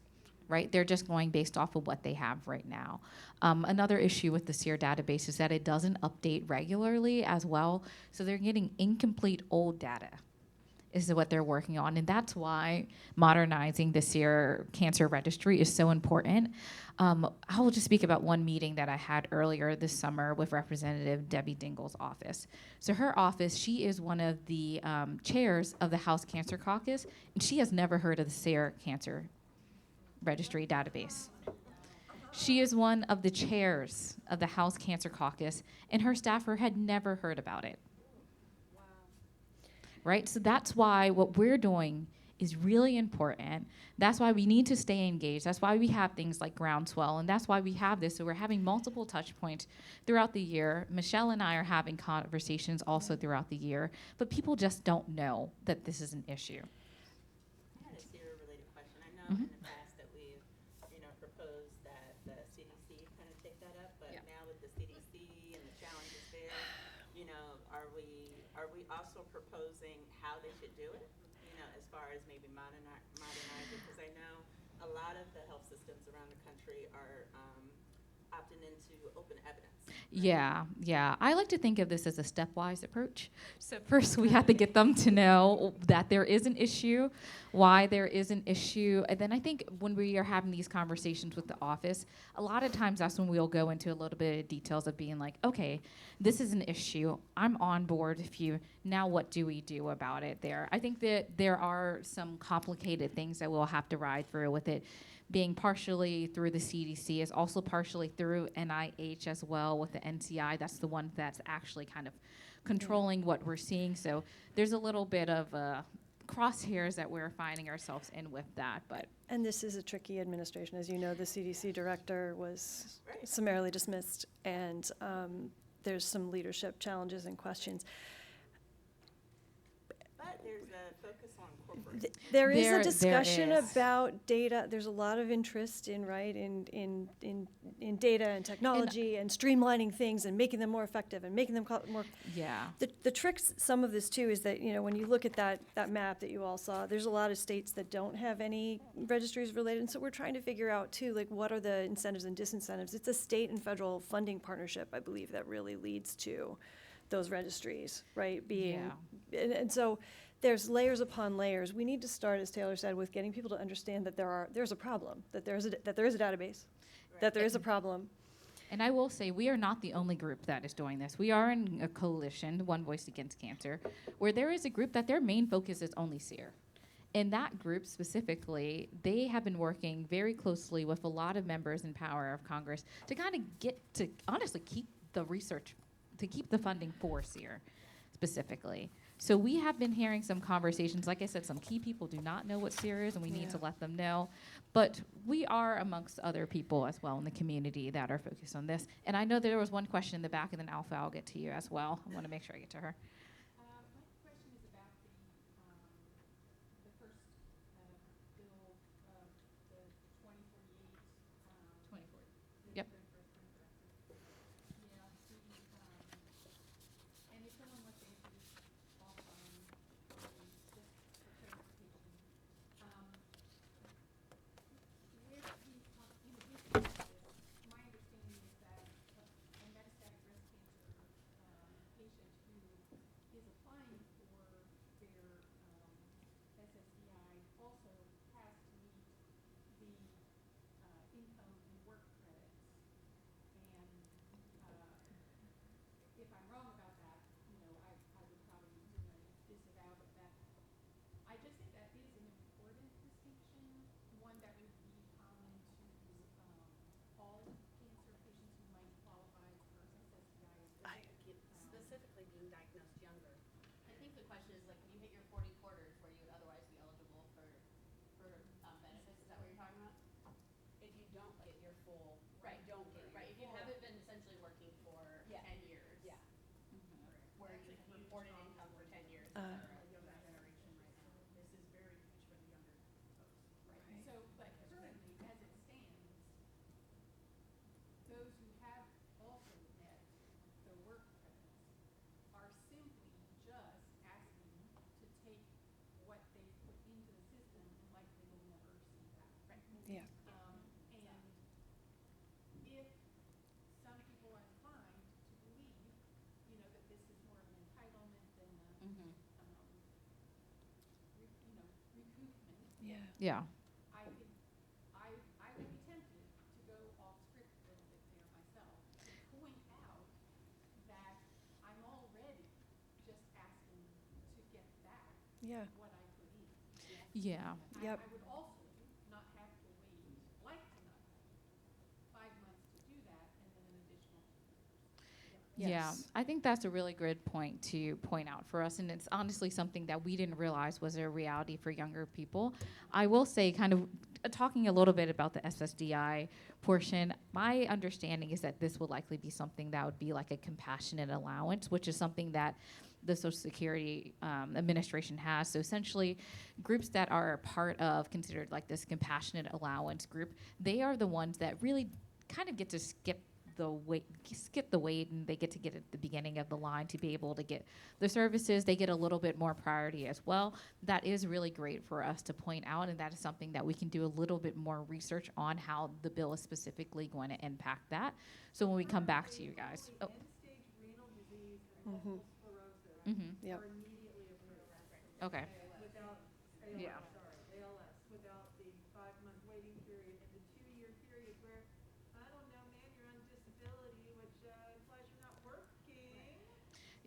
right, they're just going based off of what they have right now. Another issue with the SEER database is that it doesn't update regularly as well, so they're getting incomplete old data is what they're working on, and that's why modernizing the SEER cancer registry is so important. I will just speak about one meeting that I had earlier this summer with Representative Debbie Dingell's office. So her office, she is one of the chairs of the House Cancer Caucus, and she has never heard of the SEER cancer registry database. She is one of the chairs of the House Cancer Caucus, and her staffer had never heard about it. Wow. Right? So that's why what we're doing is really important. That's why we need to stay engaged. That's why we have things like Groundswell, and that's why we have this. So we're having multiple touch points throughout the year. Michelle and I are having conversations also throughout the year, but people just don't know that this is an issue. I had a SEER-related question. I know in the past that we've, proposed that the CDC kind of take that up, but now with the CDC and the challenges there, are we also proposing how they should do it? As far as maybe modernize it, because I know a lot of the health systems around the country are opting into open evidence. Yeah. I like to think of this as a stepwise approach. So first we have to get them to know that there is an issue, why there is an issue. And then I think when we are having these conversations with the office, a lot of times that's when we'll go into a little bit of details of being like, okay, this is an issue. I'm on board with you. Now what do we do about it there? I think that there are some complicated things that we'll have to ride through with it. Being partially through the CDC is also partially through NIH as well with the NCI. That's the one that's actually kind of controlling what we're seeing. So there's a little bit of crosshairs that we're finding ourselves in with that. And this is a tricky administration. As you know, the CDC director was summarily dismissed, and there's some leadership challenges and questions. But there's a focus on corporate. There is a discussion about data. There's a lot of interest in data and technology and streamlining things and making them more effective and making them more. Yeah. The tricks, some of this too, is that when you look at that map that you all saw, there's a lot of states that don't have any registries related, and so we're trying to figure out too, like, what are the incentives and disincentives. It's a state and federal funding partnership, I believe, that really leads to those registries, right? And so there's layers upon layers. We need to start, as Taylor said, with getting people to understand that there's a problem, that there is a database, that there is a problem. And I will say, we are not the only group that is doing this. We are in a coalition, One Voice Against Cancer, where there is a group that their main focus is only SEER. In that group specifically, they have been working very closely with a lot of members in power of Congress to kind of get to honestly keep the research, to keep the funding for SEER specifically. So we have been hearing some conversations. Like I said, some key people do not know what SEER is, and we need to let them know. But we are amongst other people as well in the community that are focused on this. And I know there was one question in the back, and then Alpha, I'll get to you as well. I want to make sure I get to her. My question is about the first bill, the 2048. 2040. Yep. And if someone wants to introduce off just for clarification, with these, in addition to this, my understanding is that a metastatic breast cancer patient who is applying for their SSDI also has to meet the income and work credits. And if I'm wrong about that, I would probably disavow that. I just think that is an important distinction, one that would be common to all cancer patients who might qualify for SSDI. Specifically being diagnosed younger. I think the question is, like, when you hit your 40 quarters where you would otherwise be eligible for benefits, is that what you're talking about? If you don't get your full, Right. You don't get your Right, if you full. haven't been essentially working for 10 years. Yeah. Where you've reported income for 10 years, Uh, et cetera. Younger generation right now. This is very huge for the younger folks. Right. So, but currently, as it stands, those who have also met the work credits Yeah. I could, I would be tempted to go off script a little bit there myself, to point out that I'm already just asking to get back Yeah. what I put in. Yeah. Yep. I would also not have to wait, like to not have to wait 5 months to do that, and then an additional 2 years. Yeah, Yes. I think that's a really good point to point out for us, and it's honestly something that we didn't realize was a reality for younger people. I will say, kind of talking a little bit about the SSDI portion, my understanding is that this would likely be something that would be like a compassionate allowance, which is something that the Social Security Administration has. So essentially, groups that are a part of considered like this compassionate allowance group, they are the ones that really kind of get to skip the wait, and they get to get at the beginning of the line to be able to get the services. They get a little bit more priority as well. That is really great for us to point out, and that is something that we can do a little bit more research on how the bill is specifically going to impact that. So when we come back to you guys. Oh. End-stage renal disease and multiple sclerosis Yep. are immediately approved. Okay. Without ALS, Yeah. ALS, without the 5-month waiting period and the 2-year period where, I don't know, man, you're on disability, which implies you're not working.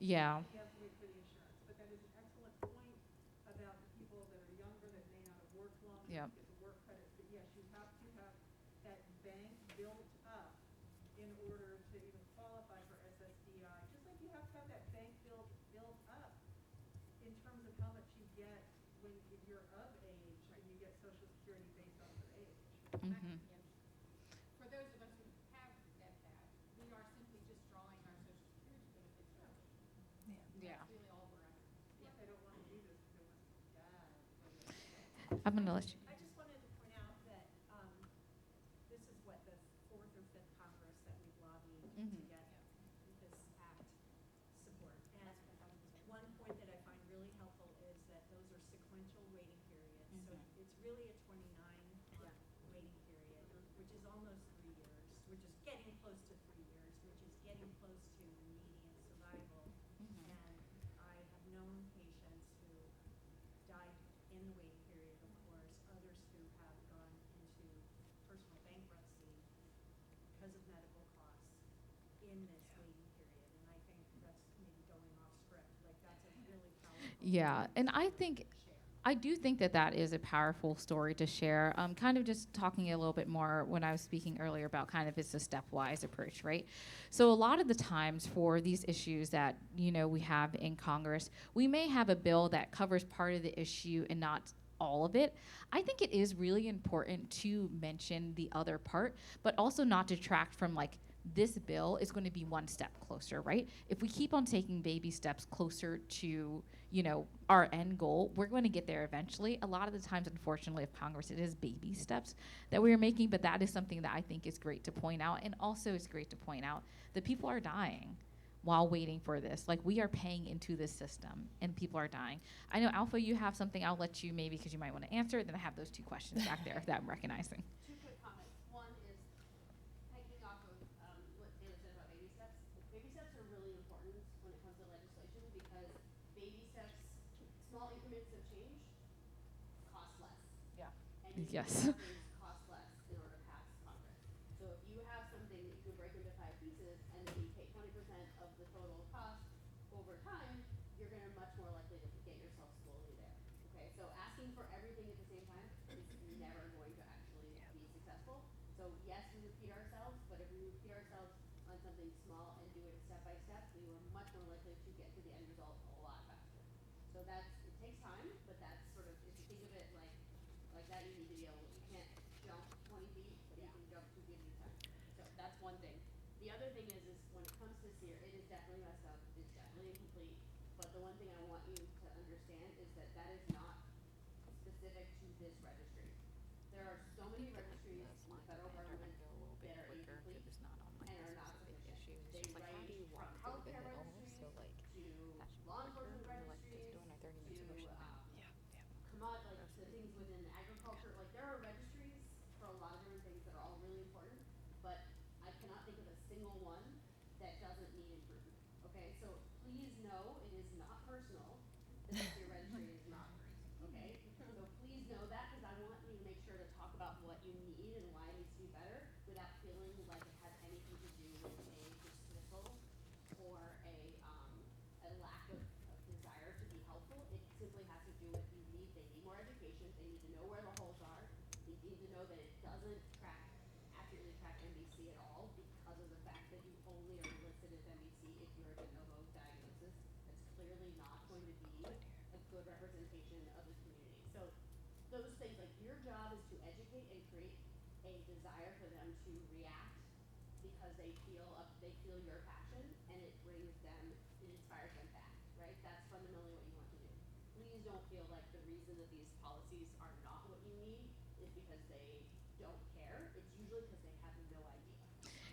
Yeah. You have to wait for the insurance. But that is an excellent point about the people that are younger that may not have worked long enough Yep. to get the work credits. But yes, you have to have that bank built up in order to even qualify for SSDI. Just like you have to have that bank built up in terms of how much you get when if you're of age and you get Social Security based on your age. Mm-hmm. For those of us who have that, we are simply just drawing our Social Security benefits from it. Yeah. That's really all we're under. Like I don't want to do this because it must be bad. I'm gonna let you. I just wanted to point out that this is what the 4th or 5th Congress that we've lobbied to get this act support. And one point that I find really helpful is that those are sequential waiting periods. So it's really a 29-month waiting period, which is almost 3 years, which is getting close to 3 years, which is getting close to median survival. And I have known patients who died in the waiting period, of course, others who have gone into personal bankruptcy because of medical costs in this waiting period. And I think that's maybe going off script, like that's a really powerful. Yeah, and I think I do think that that is a powerful story to share. Kind of just talking a little bit more when I was speaking earlier about kind of it's a stepwise approach, right? So a lot of the times for these issues that, you know, we have in Congress, we may have a bill that covers part of the issue and not all of it. I think it is really important to mention the other part, but also not detract from like this bill is going to be one step closer, right? If we keep on taking baby steps closer to, you know, our end goal, we're going to get there eventually. A lot of the times, unfortunately, of Congress, it is baby steps that we are making, but that is something that I think is great to point out. And also it's great to point out that people are dying while waiting for this. Like, we are paying into this system and people are dying. I know, Alpha, you have something. I'll let you maybe because you might want to answer it. Then I have those 2 questions back there that I'm recognizing. 2 quick comments. One is taking off of what Taylor said about baby steps. Baby steps are really important when it comes to legislation because baby steps, small increments of change cost less. Yeah. And you Yes. can make things cost less in order to pass Congress. So if you have something that you can break into 5 pieces and then you take 20% of the total cost over time, you're going to much more likely to get yourself slowly there. Okay, so asking for everything at the same time is never going to actually be successful. So yes, we repeat ourselves, but if we repeat ourselves on something small and do it step by step, we were much more likely to get to the end result a lot faster. So that's, it takes time, but that's sort of, if you think of it like that, you need to be able, you can't jump 20 feet, but you can jump 2 feet at a time. So that's one thing. The other thing is when it comes to SEER, it is definitely messed up, it's definitely incomplete, but the one thing I want you to understand is that that is not specific to this registry. There are so many registries in the federal government that are incomplete and are not sufficient. They range from healthcare registries to law enforcement registries to like the things within agriculture. Like there are registries for a lot of different things that are all really important, but I cannot think of a single one that doesn't need improvement. Okay, so please know it is not personal that your registry is not great. Okay, so please know that because I want sure to talk about what you need and why it needs to be better without feeling like it has anything to do with a dismissal or a lack of desire to be helpful. It simply has to do with they need more education, they need to know where the holes are, they need to know that it doesn't accurately track MBC at all because of the fact that you only are listed as MBC if you're a de novo diagnosis. That's clearly not going to be a good representation of the community. So those things, like your job is to educate and create a desire for them to react because they feel your passion and it inspires them back, right? That's fundamentally what you want to do. Please don't feel like the reason that these policies are not what you need is because they don't care. It's usually because they have no idea.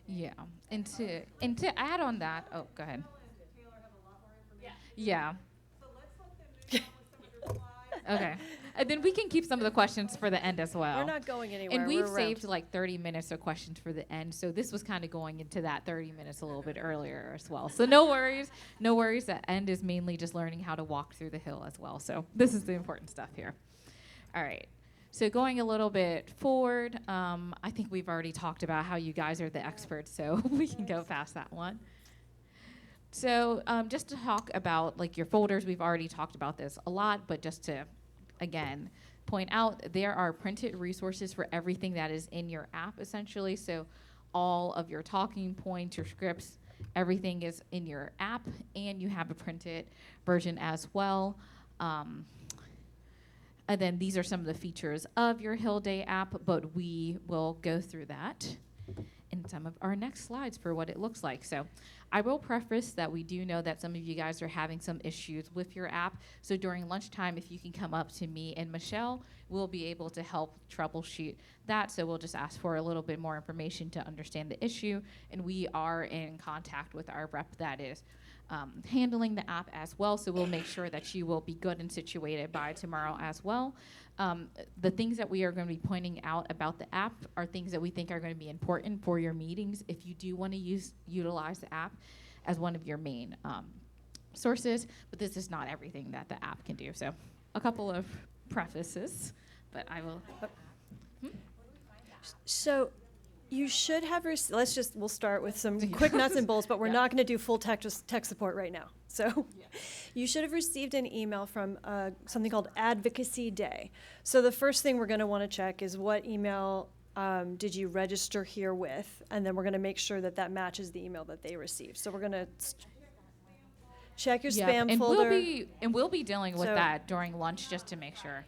Yeah, and to add on that, oh, go ahead. Bill and Taylor have a lot more information. Yeah. So let's let them move on with some of their slides. Okay. And then we can keep some of the questions for the end as well. We're not going anywhere. And we've We're around. saved like 30 minutes of questions for the end. So this was kind of going into that 30 minutes a little bit earlier as well. So no worries. No worries. That end is mainly just learning how to walk through the hill as well. So this is the important stuff here. All right. So going a little bit forward, I think we've already talked about how you guys are the experts. So we can go past that one. So just to talk about like your folders, we've already talked about this a lot, but just to, again, point out, there are printed resources for everything that is in your app, essentially. So all of your talking points, your scripts, everything is in your app, and you have a printed version as well. And then these are some of the features of your Hill Day app, but we will go through that in some of our next slides for what it looks like. So I will preface that we do know that some of you guys are having some issues with your app. So during lunchtime, if you can come up to me and Michelle, we'll be able to help troubleshoot that. So we'll just ask for a little bit more information to understand the issue. And we are in contact with our rep that is handling the app as well. So we'll make sure that you will be good and situated by tomorrow as well. The things that we are going to be pointing out about the app are things that we think are going to be important for your meetings if you do want to utilize the app as one of your main sources. But this is not everything that the app can do. So a couple of prefaces, but I will. So you should have, we'll start with some quick nuts and bolts, but we're not going to do full tech support right now. So you should have received an email from something called Advocacy Day. So the first thing we're going to want to check is what email did you register here with, and then we're going to make sure that that matches the email that they received. So we're going to check your spam folder. We'll be dealing with that during lunch just to make sure.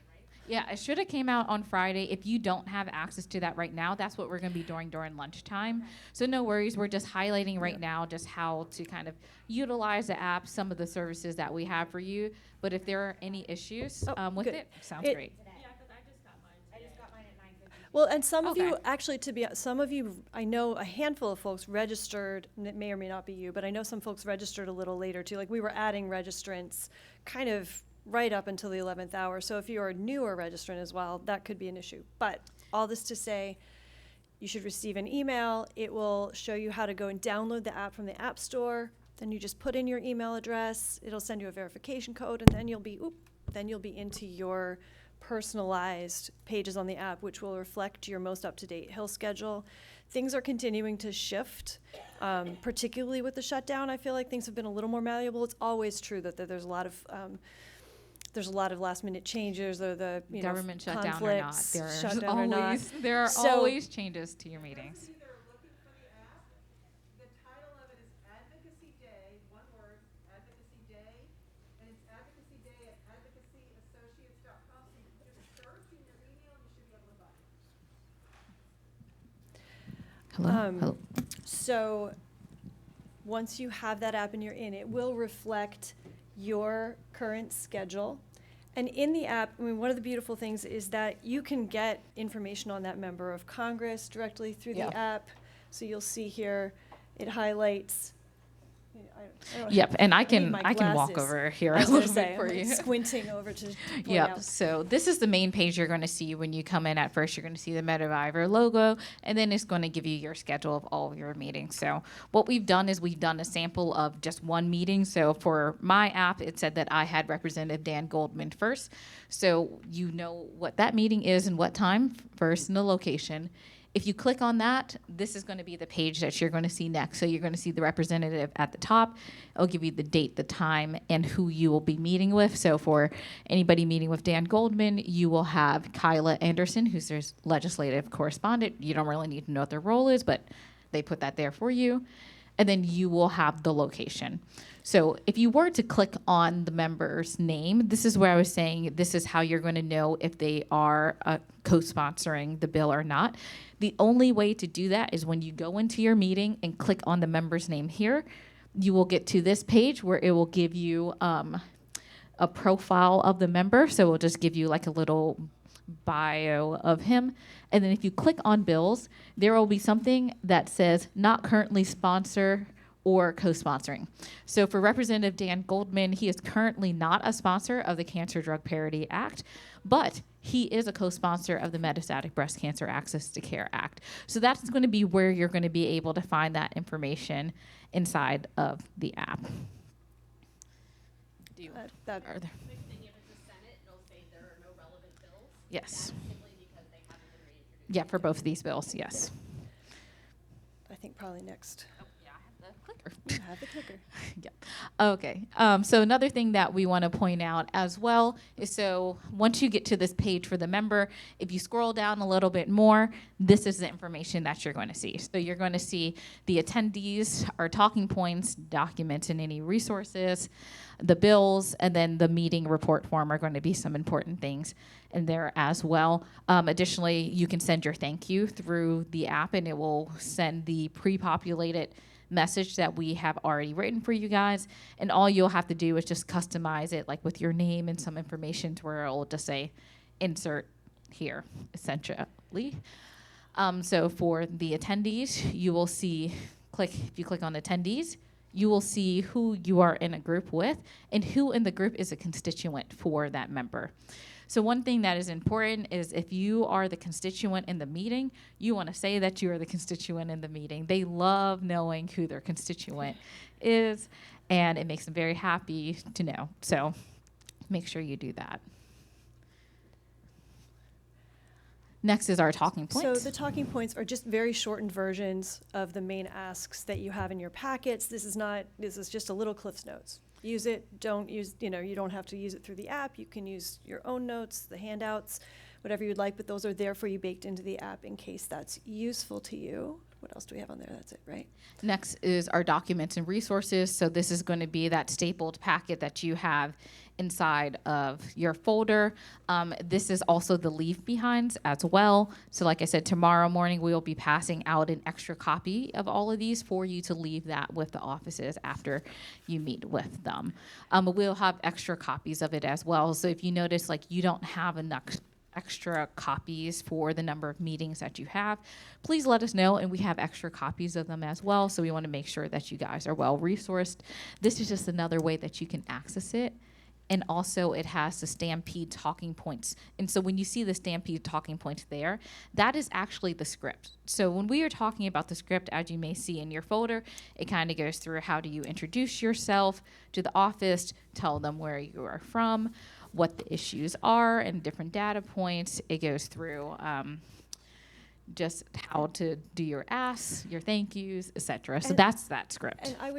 Yeah, it should have came out on Friday. If you don't have access to that right now, that's what we're going to be doing during lunchtime. So no worries. We're just highlighting right now just how to kind of utilize the app, some of the services that we have for you. But if there are any issues with it, sounds great. Yeah, because I just got mine. I just got mine at 9:50. Well, and some of you, actually, some of you, I know a handful of folks registered, and it may or may not be you, but I know some folks registered a little later too. Like we were adding registrants kind of right up until the 11th hour. So if you're a newer registrant as well, that could be an issue. But all this to say, you should receive an email. It will show you how to go and download the app from the App Store. Then you just put in your email address. It'll send you a verification code, and then you'll be into your personalized pages on the app, which will reflect your most up-to-date Hill schedule. Things are continuing to shift, particularly with the shutdown. I feel like things have been a little more malleable. It's always true that there's a lot of last-minute changes, or the government conflicts, shutdown or not. There are always changes to your meetings. Those of you that are looking for the app, the title of it is Advocacy Day, one word, Advocacy Day, and it's Advocacy Day at advocacyassociates.com. So you can just search in your email and you should be able to find it. Hello. So once you have that app and you're in, it will reflect your current schedule. And in the app, I mean, one of the beautiful things is that you can get information on that member of Congress directly through the app. So you'll see here, it highlights, I don't Yep, have- and I need can my walk glasses. over here I a was gonna little say, bit for I'm like you. squinting over to point Yep. out. So this is the main page you're going to see when you come in at first. You're going to see the METAvivor logo, and then it's going to give you your schedule of all of your meetings. So what we've done is we've done a sample of just one meeting. So for my app, it said that I had Representative Dan Goldman first. So you know what that meeting is and what time first and the location. If you click on that, this is going to be the page that you're going to see next. So you're going to see the representative at the top. It'll give you the date, the time, and who you will be meeting with. So for anybody meeting with Dan Goldman, you will have Kyla Anderson, who's their legislative correspondent. You don't really need to know what their role is, but they put that there for you. And then you will have the location. So if you were to click on the member's name, this is where I was saying this is how you're going to know if they are co-sponsoring the bill or not. The only way to do that is when you go into your meeting and click on the member's name here, you will get to this page where it will give you a profile of the member. So it will just give you like a little bio of him. And then if you click on bills, there will be something that says not currently sponsor or co-sponsoring. So for Representative Dan Goldman, he is currently not a sponsor of the Cancer Drug Parity Act, but he is a co-sponsor of the Metastatic Breast Cancer Access to Care Act. So that's going to be where you're going to be able to find that information inside of the app. Do you, That- are there? Quick thing, if it's a Senate, it'll say there are no relevant bills. Yes. That's simply because they haven't been reintroduced. Yeah, for both of these bills, yes. I think probably next. Oh, yeah, I have the clicker. You have the clicker. Yeah. Okay. So another thing that we want to point out as well is, so once you get to this page for the member, if you scroll down a little bit more, this is the information that you're going to see. So you're going to see the attendees, our talking points, documents, and any resources, the bills, and then the meeting report form are going to be some important things in there as well. Additionally, you can send your thank you through the app, and it will send the pre-populated message that we have already written for you guys, and all you'll have to do is just customize it, like with your name and some information, to where it'll just say insert here, essentially. So for the attendees, you will see, if you click on attendees, you will see who you are in a group with and who in the group is a constituent for that member. So one thing that is important is if you are the constituent in the meeting, you want to say that you are the constituent in the meeting. They love knowing who their constituent is, and it makes them very happy to know. So make sure you do that. Next is our talking points. So the talking points are just very shortened versions of the main asks that you have in your packets. This is just a little Cliff's Notes. Use it, don't use, you don't have to use it through the app. You can use your own notes, the handouts, whatever you'd like, but those are there for you baked into the app in case that's useful to you. What else do we have on there? That's it, right? Next is our documents and resources. So this is going to be that stapled packet that you have inside of your folder. This is also the leave behinds as well. So like I said, tomorrow morning we will be passing out an extra copy of all of these for you to leave that with the offices after you meet with them. We'll have extra copies of it as well. So if you notice like you don't have enough extra copies for the number of meetings that you have, please let us know, and we have extra copies of them as well. So we want to make sure that you guys are well resourced. This is just another way that you can access it. And also it has the Stampede talking points. And so when you see the Stampede talking points there, that is actually the script. So when we are talking about the script, as you may see in your folder, it kind of goes through how do you introduce yourself to the office, tell them where you are from, what the issues are, and different data points. It goes through just how to do your asks, your thank yous, etc. So that's that script. And I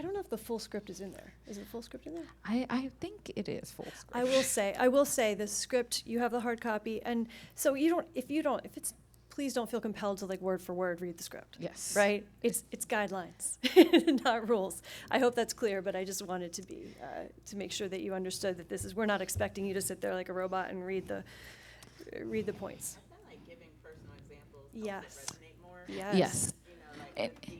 don't know if the full script is in there. Is it full script in there? I think it is full script. I will say the script, you have the hard copy, and so please don't feel compelled to like word for word read the script. Yes. Right? It's guidelines, not rules. I hope that's clear, but I just wanted to be, to make sure that you understood that we're not expecting you to sit there like a robot and read the points. It's kind of like giving personal examples Yes. that resonate more. Yes. Yes. You know, like with the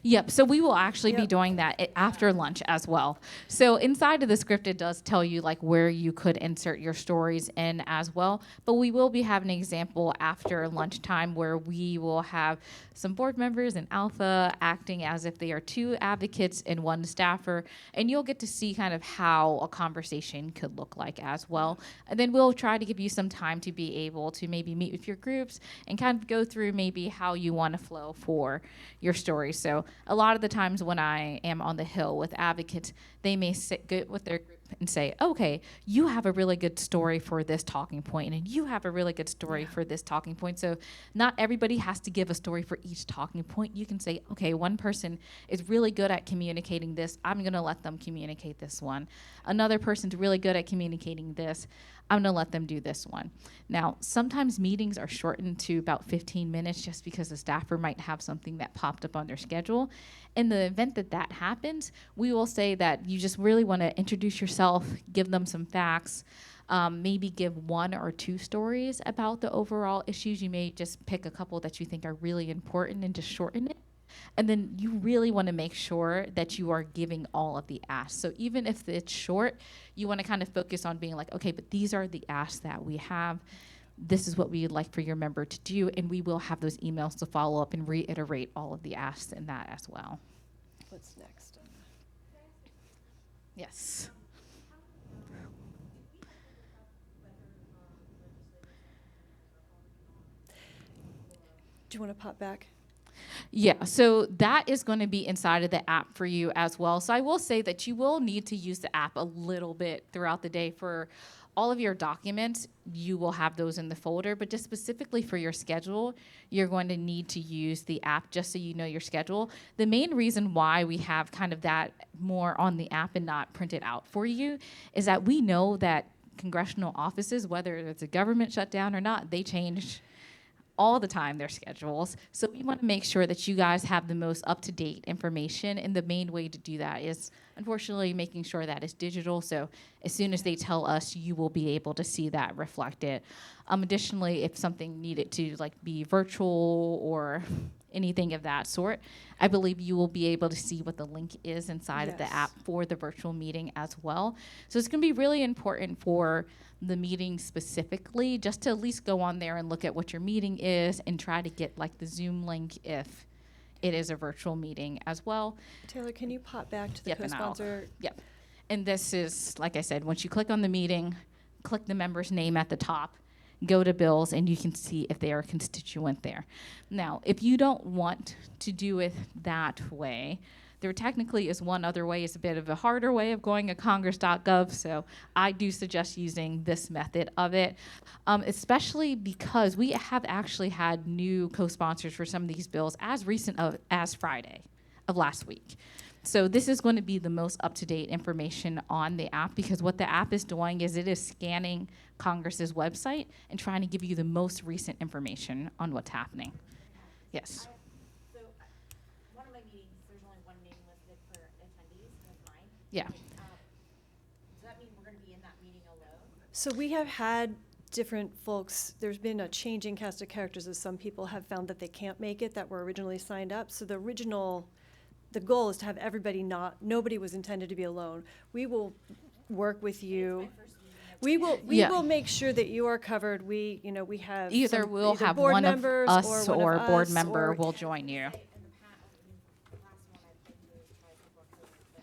Yep. So we will actually be Yep. doing that after lunch as well. So inside of the script, it does tell you like where you could insert your stories in as well. But we will be having an example after lunchtime where we will have some board members and Alpha acting as if they are two advocates and one staffer, and you'll get to see kind of how a conversation could look like as well. And then we'll try to give you some time to be able to maybe meet with your groups and kind of go through maybe how you want to flow for your story. So a lot of the times when I am on the Hill with advocates, they may go with their group and say, okay, you have a really good story for this talking point, and you have a really good story for this talking point. So not everybody has to give a story for each talking point. You can say, okay, one person is really good at communicating this. I'm going to let them communicate this one. Another person's really good at communicating this. I'm going to let them do this one. Now, sometimes meetings are shortened to about 15 minutes just because the staffer might have something that popped up on their schedule. In the event that that happens, we will say that you just really want to introduce yourself, give them some facts, maybe give one or two stories about the overall issues. You may just pick a couple that you think are really important and just shorten it. And then you really want to make sure that you are giving all of the asks. So even if it's short, you want to kind of focus on being like, okay, but these are the asks that we have. This is what we would like for your member to do. And we will have those emails to follow up and reiterate all of the asks in that as well. What's next? Yes. Do you want to pop back? Yeah, so that is going to be inside of the app for you as well. So I will say that you will need to use the app a little bit throughout the day for all of your documents. You will have those in the folder, but just specifically for your schedule, you're going to need to use the app just so you know your schedule. The main reason why we have kind of that more on the app and not printed out for you is that we know that congressional offices, whether it's a government shutdown or not, they change all the time their schedules. So we want to make sure that you guys have the most up-to-date information, and the main way to do that is unfortunately making sure that it's digital. So as soon as they tell us, you will be able to see that reflected. Additionally, if something needed to like be virtual or anything of that sort, I believe you will be able to see what the link is inside of the Yes. app for the virtual meeting as well. So it's going to be really important for the meeting specifically, just to at least go on there and look at what your meeting is and try to get like the Zoom link if it is a virtual meeting as well. Taylor, can you pop back to the Yep, and I'll- co-sponsor? Yep. And this is, like I said, once you click on the meeting, click the member's name at the top, go to bills, and you can see if they are a constituent there. Now, if you don't want to do it that way, there technically is one other way. It's a bit of a harder way of going to congress.gov, so I do suggest using this method of it, especially because we have actually had new co-sponsors for some of these bills as recent as Friday of last week. So this is going to be the most up-to-date information on the app, because what the app is doing is it is scanning Congress's website and trying to give you the most recent information on what's happening. Yes. So, one of my meetings, there's only one name listed for attendees, and it's mine. Yeah. Does that mean we're gonna be in that meeting alone? So we have had different folks, there's been a changing cast of characters as some people have found that they can't make it that were originally signed up. So the goal is to have everybody nobody was intended to be alone. We will work with you. We Yeah. will make sure that you are covered. We have Either we'll have board one of members us one or of a board us, member or- will join you. In the past, the last one I've been to is try to work with, but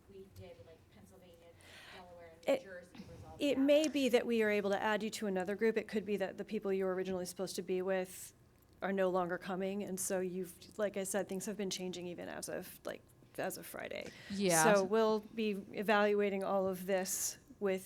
we did like Pennsylvania, Delaware, and New Jersey resolved. It may be that we are able to add you to another group. It could be that the people you were originally supposed to be with are no longer coming, and so like I said, things have been changing even as of Friday. Yeah. So we'll be evaluating all of this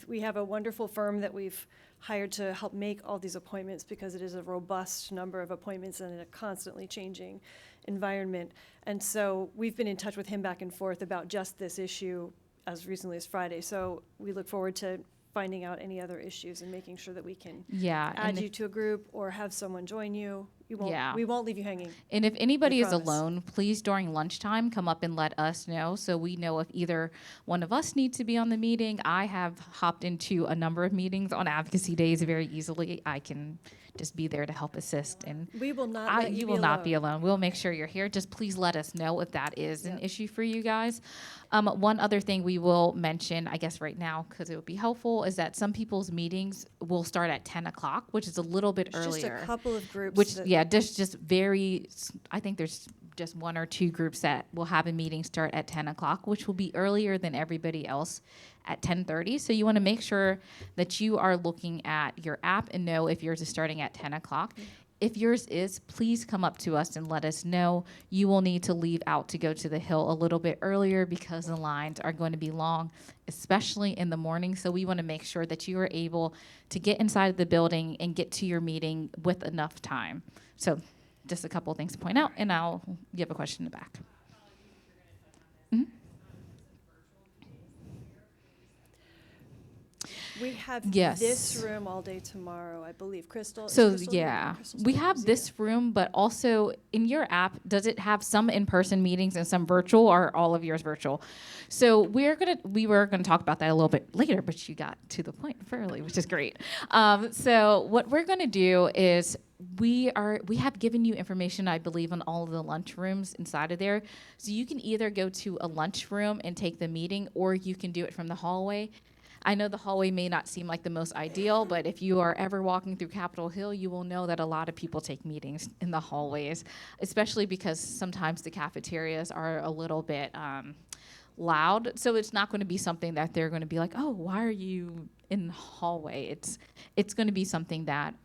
we have a wonderful firm that we've hired to help make all these appointments, because it is a robust number of appointments in a constantly changing environment. And so we've been in touch with him back and forth about just this issue as recently as Friday. So we look forward to finding out any other issues and making sure that we can Yeah. add you to a group or have someone join you Yeah. We won't leave you hanging. And if anybody is promise. alone, please during lunchtime come up and let us know so we know if either one of us needs to be on the meeting. I have hopped into a number of meetings on advocacy days very easily. I can just be there to help assist. And We will not let you you be will not be alone. alone. We'll make sure you're here. Just please let us know if that is an issue for you guys. One other thing we will mention, I guess right now, because it would be helpful, is that some people's meetings will start at 10 o'clock, which is a little bit It's earlier. just a couple of groups. Which, that- yeah, I think there's just one or two groups that will have a meeting start at 10 o'clock, which will be earlier than everybody else at 10:30. So you want to make sure that you are looking at your app and know if yours is starting at 10 o'clock. If yours is, please come up to us and let us know. You will need to leave out to go to the Hill a little bit earlier because the lines are going to be long, especially in the morning. So we want to make sure that you are able to get inside the building and get to your meeting with enough time. So just a couple of things to point out, and I'll give a question in the back. We have Yes. this room all day tomorrow, I believe. Crystal? is So Crystal here? yeah, Crystal's we here. have Zia. this room, but also in your app, does it have some in-person meetings and some virtual, or are all of yours virtual? So we were gonna talk about that a little bit later, but you got to the point fairly, which is great. So what we're gonna do is we have given you information, I believe, on all of the lunch rooms inside of there. So you can either go to a lunch room and take the meeting, or you can do it from the hallway. I know the hallway may not seem like the most ideal, but if you are ever walking through Capitol Hill, you will know that a lot of people take meetings in the hallways, especially because sometimes the cafeterias are a little bit loud. So it's not going to be something that they're going to be like, oh, why are you in the hallway? It's going to be something that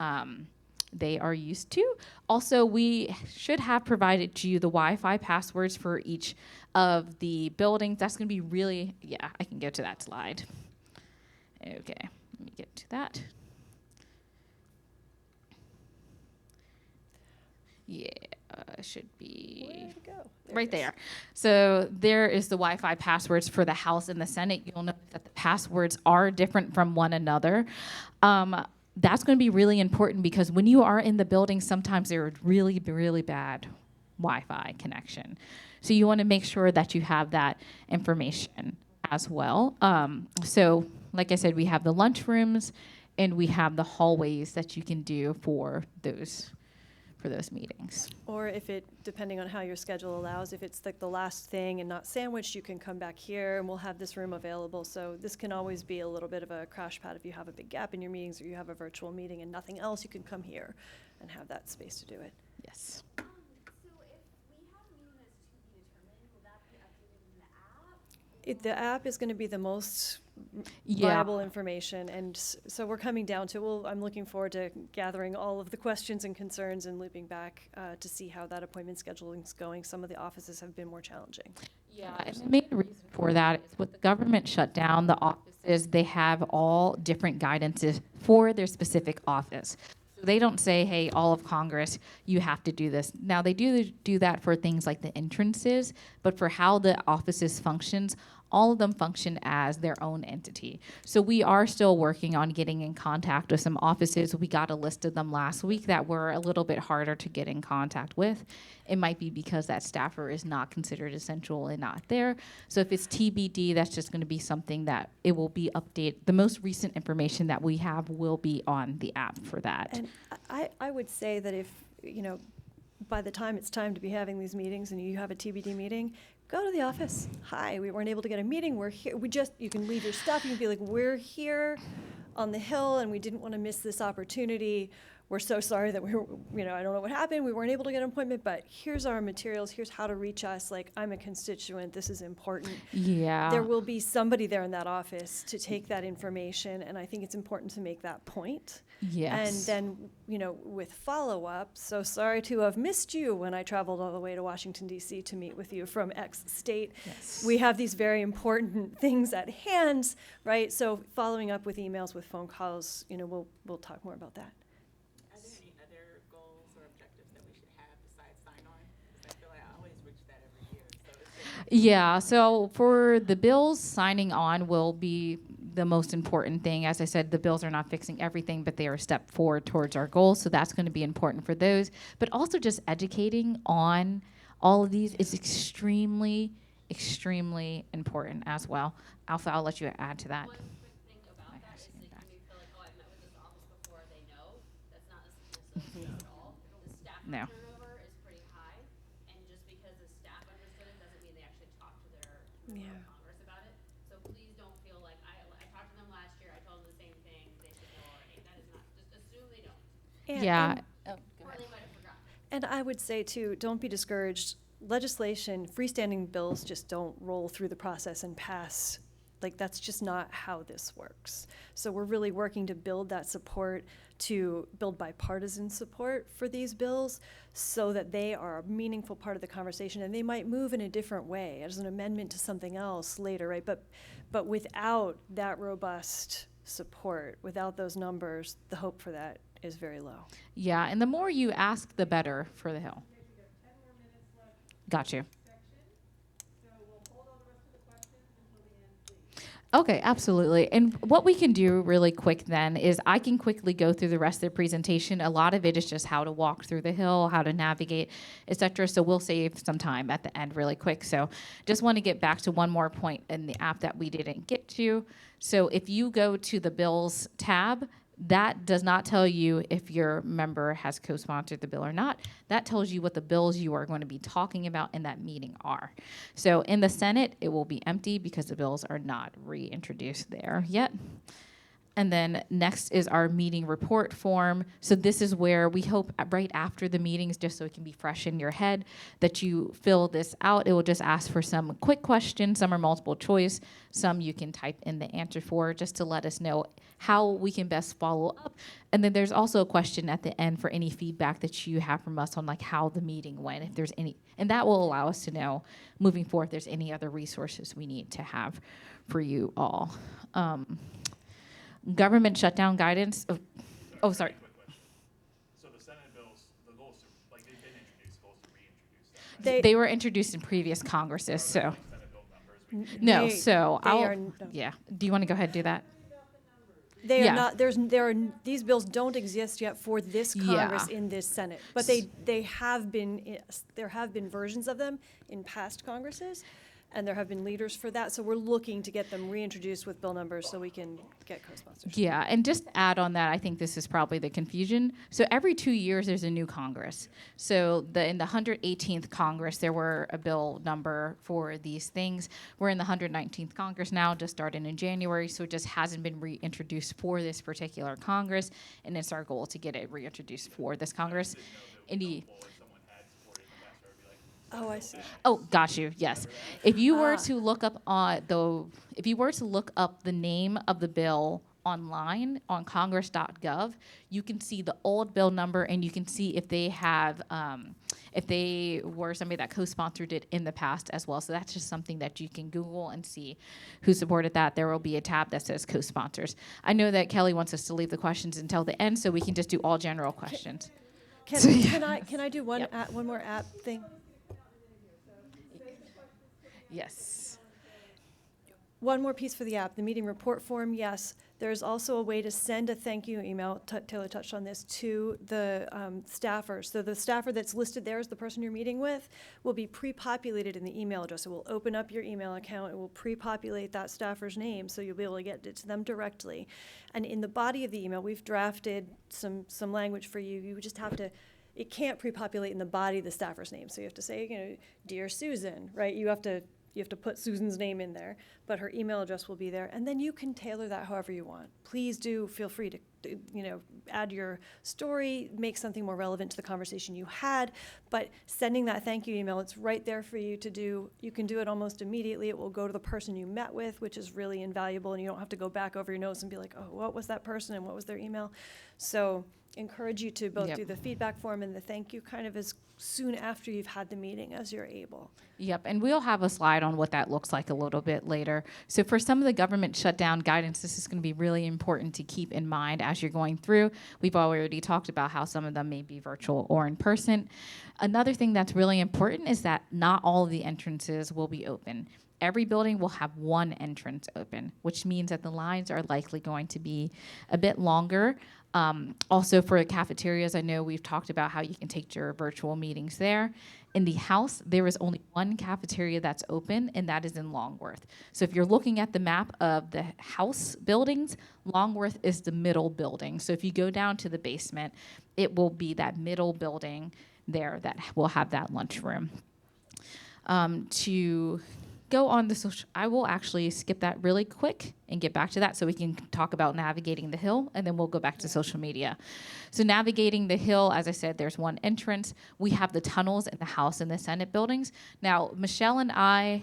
they are used to. Also, we should have provided to you the Wi-Fi passwords for each of the buildings. That's going to be really, yeah, I can go to that slide. Okay, let me get to that. Yeah, should be Where'd it go? right it is. there. So there is the Wi-Fi passwords for the House and the Senate. You'll notice that the passwords are different from one another. That's going to be really important because when you are in the building, sometimes there are really, really bad Wi-Fi connection. So you want to make sure that you have that information as well. So like I said, we have the lunch rooms and we have the hallways that you can do for those meetings. Or if it, depending on how your schedule allows, if it's like the last thing and not sandwiched, you can come back here and we'll have this room available. So this can always be a little bit of a crash pad if you have a big gap in your meetings or you have a virtual meeting and nothing else, you can come here and have that space to do it. Yes. So if we have a meeting that's to be determined, will that be updated in the app? The app is going to be the most Yeah. viable information, and so we're coming down to, well, I'm looking forward to gathering all of the questions and concerns and looping back to see how that appointment scheduling is going. Some of the offices have been more challenging. Yeah, and the main reason for that is with the government shutdown, the offices, they have all different guidances for their specific office. So they don't say, hey, all of Congress, you have to do this. Now, they do that for things like the entrances, but for how the offices functions, all of them function as their own entity. So we are still working on getting in contact with some offices. We got a list of them last week that were a little bit harder to get in contact with. It might be because that staffer is not considered essential and not there. So if it's TBD, that's just going to be something that it will be updated. The most recent information that we have will be on the app for that. And I would say that if, by the time it's time to be having these meetings and you have a TBD meeting, go to the office. Hi, we weren't able to get a meeting. We're here. You can leave your stuff. You can be like, we're here on the Hill and we didn't want to miss this opportunity. We're so sorry that we were, I don't know what happened. We weren't able to get an appointment, but here's our materials. Here's how to reach us. Like, I'm a constituent. This is important. Yeah. There will be somebody there in that office to take that information, and I think it's important to make that point. Yes. And then, with follow-up, so sorry to have missed you when I traveled all the way to Washington, D.C. to meet with you from X state. Yes. We have these very important things at hand, right? So following up with emails, with phone calls, we'll talk more about that. Are there any other goals or objectives that we should have besides sign-on? Because I feel like I always reach that every year. So it's just Yeah, so for the bills, signing on will be the most important thing. As I said, the bills are not fixing everything, but they are a step forward towards our goals. So that's going to be important for those. But also just educating on all of these is extremely, extremely important as well. Alpha, I'll let you add to that. One quick thing about that is that you may feel like, oh, I've met with this office before, they know. That's not necessarily the case at all. The staff No. turnover is pretty high, and just because the staff understood it doesn't mean they actually talked to their member of Congress about it. So please don't feel like, I talked to them last year, I told them the same thing, they should know already. That is not, just assume they don't. Yeah. Or they might have forgotten. And I would say too, don't be discouraged. Legislation, freestanding bills just don't roll through the process and pass. Like, that's just not how this works. So we're really working to build that support, to build bipartisan support for these bills so that they are a meaningful part of the conversation, and they might move in a different way as an amendment to something else later, right? But without that robust support, without those numbers, the hope for that is very low. Yeah, and the more you ask, the better for the Hill. Got you. Okay, absolutely. And what we can do really quick then is I can quickly go through the rest of the presentation. A lot of it is just how to walk through the Hill, how to navigate, etc. So we'll save some time at the end really quick. So just want to get back to one more point in the app that we didn't get to. So if you go to the Bills tab, that does not tell you if your member has co-sponsored the bill or not. That tells you what the bills you are going to be talking about in that meeting are. So in the Senate, it will be empty because the bills are not reintroduced there yet. And then next is our meeting report form. So this is where we hope right after the meetings, just so it can be fresh in your head, that you fill this out. It will just ask for some quick questions. Some are multiple choice. Some you can type in the answer for, just to let us know how we can best follow up. And then there's also a question at the end for any feedback that you have from us on like how the meeting went, if there's any, and that will allow us to know moving forward if there's any other resources we need to have for you all. Government shutdown guidance. Sorry. So the Senate bills, the goals to, like, they've been introduced, goals to reintroduce them. They were introduced in previous Congresses, so. Senate bill numbers. No, They- so they I'll, are no. yeah. Do you want to go ahead and do that? They Yeah. are not, these bills don't exist yet for this Congress Yeah. in this Senate. But there have been versions of them in past Congresses, and there have been leaders for that. So we're looking to get them reintroduced with bill numbers so we can get co-sponsorship. Yeah, and just to add on that, I think this is probably the confusion. So every 2 years, there's a new Congress. So in the 118th Congress, there were a bill number for these things. We're in the 119th Congress now, just started in January, so it just hasn't been reintroduced for this particular Congress, and it's our goal to get it reintroduced for this Congress. Oh, I see. Oh, got you. Yes. If you were to look up if you were to look up the name of the bill online on congress.gov, you can see the old bill number, and you can see if they have, if they were somebody that co-sponsored it in the past as well. So that's just something that you can Google and see who supported that. There will be a tab that says co-sponsors. I know that Kelly wants us to leave the questions until the end, so we can just do all general questions. Can I do one one more app thing? Yes. One more piece for the app, the meeting report form, yes. There's also a way to send a thank you email, Taylor touched on this, to the staffers. So the staffer that's listed there as the person you're meeting with will be pre-populated in the email address. It will open up your email account, it will pre-populate that staffer's name, so you'll be able to get it to them directly. And in the body of the email, we've drafted some language for you. You just have to, it can't pre-populate in the body of the staffer's name. So you have to say, Dear Susan, right? You have to put Susan's name in there, but her email address will be there. And then you can tailor that however you want. Please do feel free to, add your story, make something more relevant to the conversation you had. But sending that thank you email, it's right there for you to do. You can do it almost immediately. It will go to the person you met with, which is really invaluable. And you don't have to go back over your notes and be like, oh, what was that person and what was their email? So encourage you to both do the feedback form and the thank you kind of as soon after you've had the meeting as you're able. Yep, and we'll have a slide on what that looks like a little bit later. So for some of the government shutdown guidance, this is going to be really important to keep in mind as you're going through. We've already talked about how some of them may be virtual or in person. Another thing that's really important is that not all of the entrances will be open. every building will have one entrance open, which means that the lines are likely going to be a bit longer. Also for cafeterias, I know we've talked about how you can take your virtual meetings there. In the house, there is only one cafeteria that's open, and that is in Longworth. So if you're looking at the map of the house buildings, Longworth is the middle building. So if you go down to the basement, it will be that middle building there that will have that lunchroom. To go on the social, I will actually skip that really quick and get back to that so we can talk about navigating the hill, and then we'll go back to social media. So navigating the hill, as I said, there's one entrance. We have the tunnels in the House and the Senate buildings. Now, Michelle and I,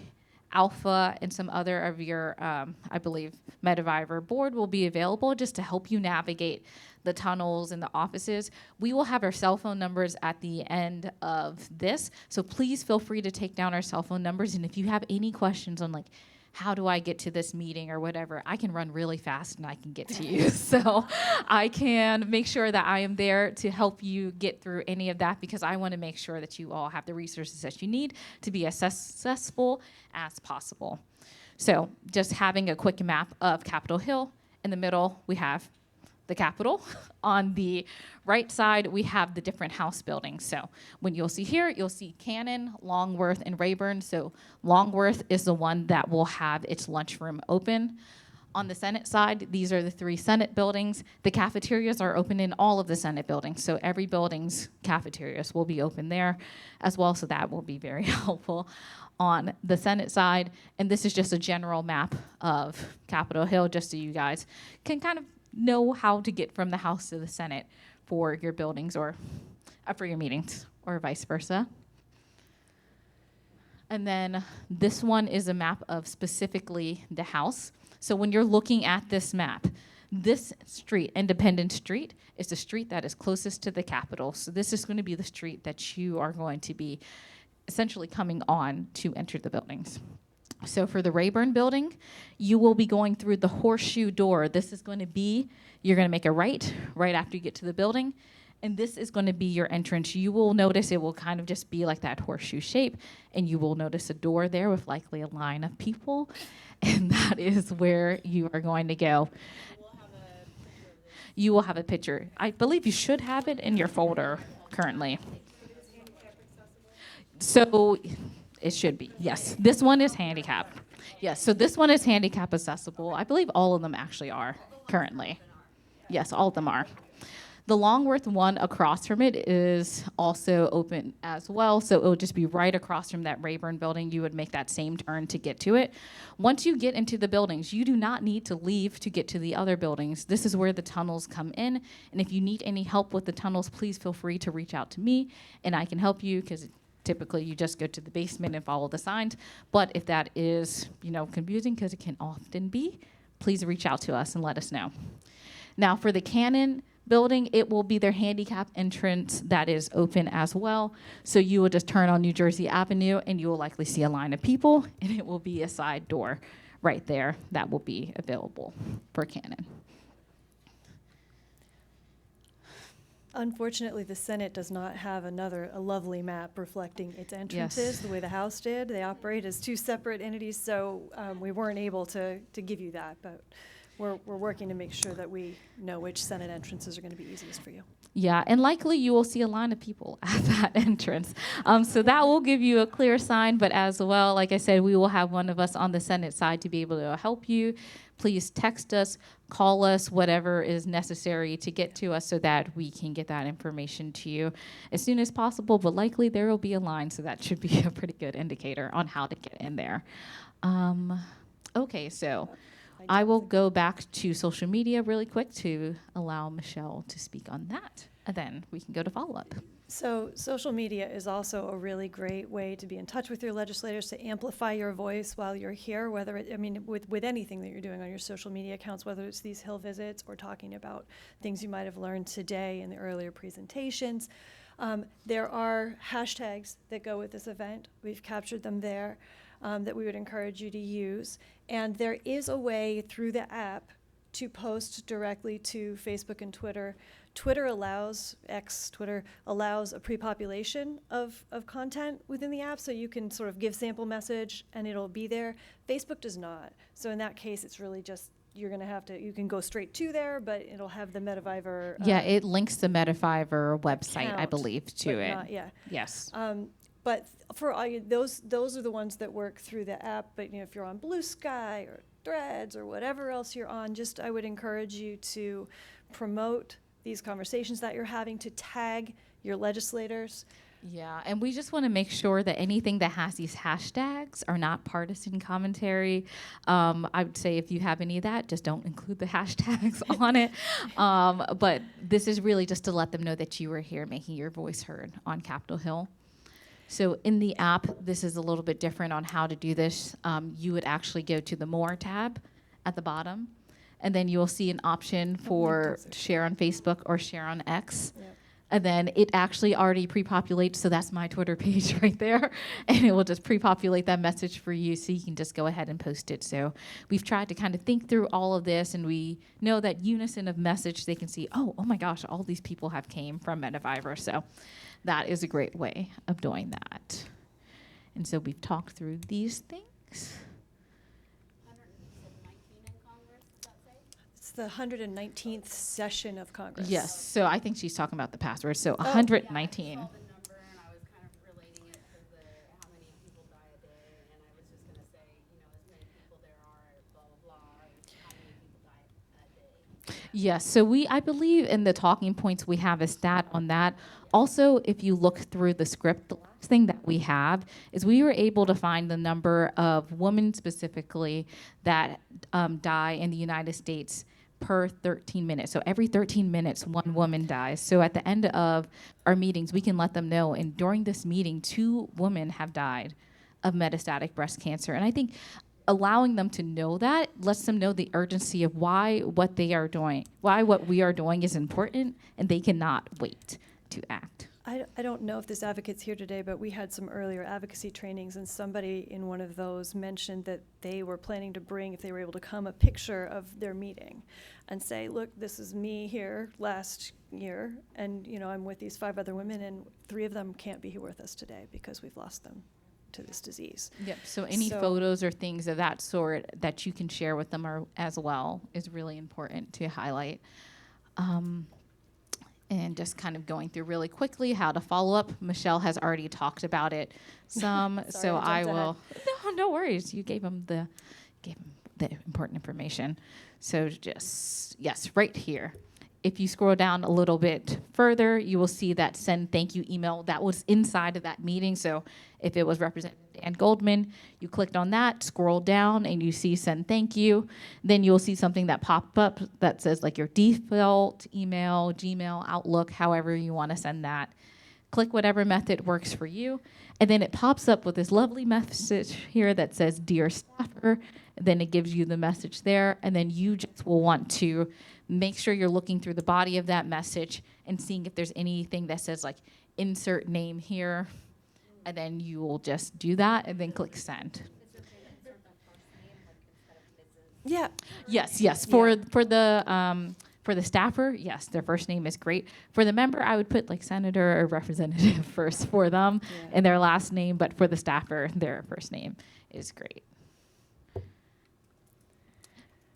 Alpha, and some other of your, I believe, METAvivor board will be available just to help you navigate the tunnels and the offices. We will have our cell phone numbers at the end of this, so please feel free to take down our cell phone numbers, and if you have any questions on like, how do I get to this meeting or whatever, I can run really fast and I can get to you. So I can make sure that I am there to help you get through any of that, because I want to make sure that you all have the resources that you need to be as successful as possible. So just having a quick map of Capitol Hill. In the middle, we have the Capitol. On the right side, we have the different House buildings. So when you'll see here, you'll see Cannon, Longworth, and Rayburn. So Longworth is the one that will have its lunchroom open. On the Senate side, these are the 3 Senate buildings. The cafeterias are open in all of the Senate buildings. So every building's cafeterias will be open there as well. So that will be very helpful on the Senate side. And this is just a general map of Capitol Hill, just so you guys can kind of know how to get from the House to the Senate for your buildings or for your meetings or vice versa. And then this one is a map of specifically the House. So when you're looking at this map, this street, Independence Street, is the street that is closest to the Capitol. So this is going to be the street that you are going to be essentially coming on to enter the buildings. So for the Rayburn building, you will be going through the horseshoe door. This is going to be, you're going to make a right after you get to the building, and this is going to be your entrance. You will notice it will kind of just be like that horseshoe shape, and you will notice a door there with likely a line of people, and that is where you are going to go. You will have a picture. I believe you should have it in your folder currently. So it should be, yes. This one is handicap. Yes, so this one is handicap accessible. I believe all of them actually are currently. Yes, all of them are. The Longworth one across from it is also open as well, so it will just be right across from that Rayburn building. You would make that same turn to get to it. Once you get into the buildings, you do not need to leave to get to the other buildings. This is where the tunnels come in, and if you need any help with the tunnels, please feel free to reach out to me, and I can help you, because typically you just go to the basement and follow the signs. But if that is, confusing, because it can often be, please reach out to us and let us know. Now for the Cannon building, it will be their handicap entrance that is open as well. So you will just turn on New Jersey Avenue and you will likely see a line of people, and it will be a side door right there that will be available for Cannon. Unfortunately, the Senate does not have a lovely map reflecting its entrances the way the House did. They operate as 2 separate entities, so we weren't able to give you that, but we're working to make sure that we know which Senate entrances are going to be easiest for you. Yeah, and likely you will see a line of people at that entrance. So that will give you a clear sign, but as well, like I said, we will have one of us on the Senate side to be able to help you. Please text us, call us, whatever is necessary to get to us so that we can get that information to you as soon as possible, but likely there will be a line, so that should be a pretty good indicator on how to get in there. Okay, so I will go back to social media really quick to allow Michelle to speak on that, and then we can go to follow-up. So social media is also a really great way to be in touch with your legislators, to amplify your voice while you're here, with anything that you're doing on your social media accounts, whether it's these Hill visits or talking about things you might have learned today in the earlier presentations. There are hashtags that go with this event. We've captured them there that we would encourage you to use. And there is a way through the app to post directly to Facebook and Twitter Twitter allows a pre-population of content within the app, so you can sort of give sample message and it'll be there. Facebook does not. So in that case, it's really just, you can go straight to there, but it'll have the METAvivor. Yeah, it links the METAvivor website, I account, believe, to but it. not- yeah. Yes. But for all those are the ones that work through the app. But if you're on Blue Sky or Threads or whatever else you're on, I would encourage you to promote these conversations that you're having, to tag your legislators. Yeah, and we just want to make sure that anything that has these hashtags are not partisan commentary. I would say if you have any of that, just don't include the hashtags on it. But this is really just to let them know that you are here making your voice heard on Capitol Hill. So in the app, this is a little bit different on how to do this. You would actually go to the More tab at the bottom, and then you'll see an option for share on Facebook or share on X. Yep. And then it actually already pre-populates, so that's my Twitter page right there. And it will just pre-populate that message for you, so you can just go ahead and post it. So we've tried to kind of think through all of this, and we know that unison of message, they can see, oh my gosh, all these people have came from METAvivor. So that is a great way of doing that. And so we've talked through these things. 119 in Congress, does that say? It's the 119th session of Congress. Yes, so I think she's talking about the password. So Oh. 119. Yeah, I saw the number and I was kind of relating it to how many people die a day, and I was just gonna say, as many people there are, blah, blah, blah, how many people die a day. Yes, so I believe in the talking points we have a stat on that. Also, if you look through the script, the last thing that we have is we were able to find the number of women specifically that die in the United States per 13 minutes. So every 13 minutes, one woman dies. So at the end of our meetings, we can let them know. And during this meeting, 2 women have died of metastatic breast cancer. And I think allowing them to know that lets them know the urgency of why what we are doing is important, and they cannot wait to act. I don't know if this advocate's here today, but we had some earlier advocacy trainings, and somebody in one of those mentioned that they were planning to bring, if they were able to come, a picture of their meeting and say, look, this is me here last year, and I'm with these 5 other women, and 3 of them can't be here with us today because we've lost them to this disease. Yep, so any photos or things of that sort that you can share with them as well is really important to highlight. And just kind of going through really quickly how to follow up. Michelle has already talked about it some, Sorry, so I I jumped will. No worries. You gave them the important information. So yes, right here. If you scroll down a little bit further, you will see that send thank you email that was inside of that meeting. So if it was Representative Dan Goldman, you clicked on that, scroll down, and you see send thank you. Then you'll see something that popped up that says like your default email, Gmail, Outlook, however you want to send that. Click whatever method works for you. And then it pops up with this lovely message here that says, Dear Staffer. Then it gives you the message there. And then you just will want to make sure you're looking through the body of that message and seeing if there's anything that says like insert name here. And then you will just do that and then click send. Yeah. Yes. For the staffer, yes, their first name is great. For the member, I would put like senator or representative first for them and their last name. But for the staffer, their first name is great.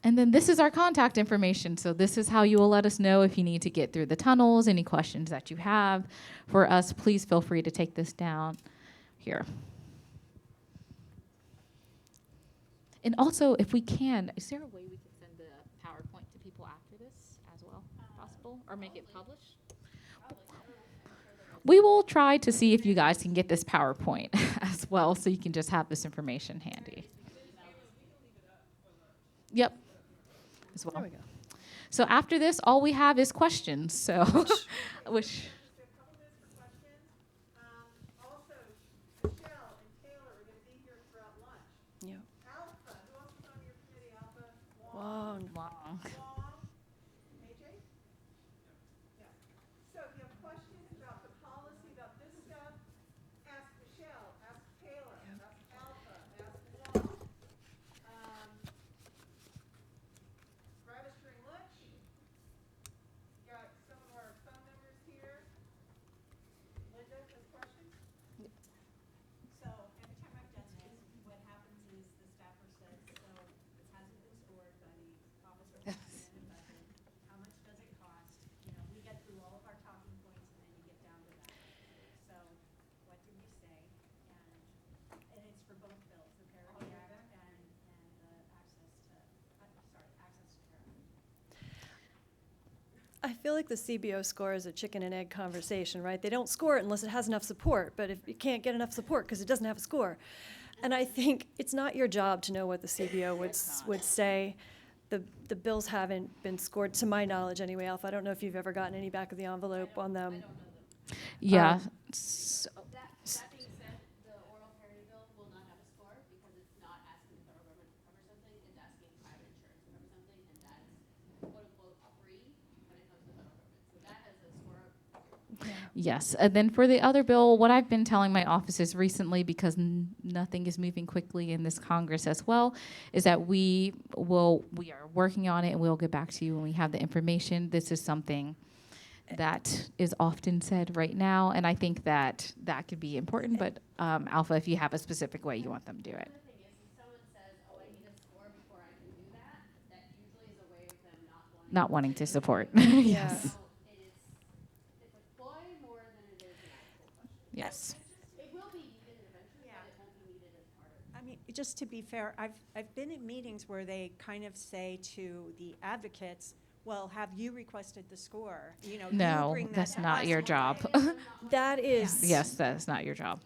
And then this is our contact information. So this is how you will let us know if you need to get through the tunnels, any questions that you have for us. Please feel free to take this down here. And also, if we can, is there a way we can send the PowerPoint to people after this as well, possible, or make it published? We will try to see if you guys can get this PowerPoint as well, so you can just have this information handy. Yep. As well. There we go. So after this, all we have is questions. So, which. Just a couple minutes for questions. Also, Michelle and Taylor are going to be here throughout lunch. Yeah. Alpha, who else is on your committee? Alpha? Long. Long. AJ? Yeah. So if you have questions about the policy, about this stuff, ask Michelle, ask Taylor, ask Alpha, ask Long. Grab us during lunch. Got some of our I feel like the CBO score is a chicken and egg conversation, right? They don't score it unless it has enough support, but if it can't get enough support because it doesn't have a score. And I think it's not your job to know what the CBO would say. The bills haven't been scored, to my knowledge anyway, Alpha. I don't know if you've ever gotten any back of the envelope on them. Yeah. That being said, the oral parity bill will not have a score because it's not asking the federal government to cover something, it's asking private insurance to cover something, and that is quote unquote free when it comes to the federal government. So that has a score of Yes, and then for the other bill, what I've been telling my offices recently, because nothing is moving quickly in this Congress as well, is that we are working on it, and we'll get back to you when we have the information. This is something that is often said right now, and I think that could be important. But Alpha, if you have a specific way you want them to do it. The thing is, if someone says, "Oh, I need a score before I can do that," that usually is a way of them Not wanting to support. Yeah. Yes. So it's a ploy more than it is an actual question. Yes. It will be needed eventually, but it won't be needed as part of it. I mean, just to be fair, I've been in meetings where they kind of say to the advocates, well, have you requested the score? You know, you No, bring that that's to not us. your job. That is Yes, that is not your job.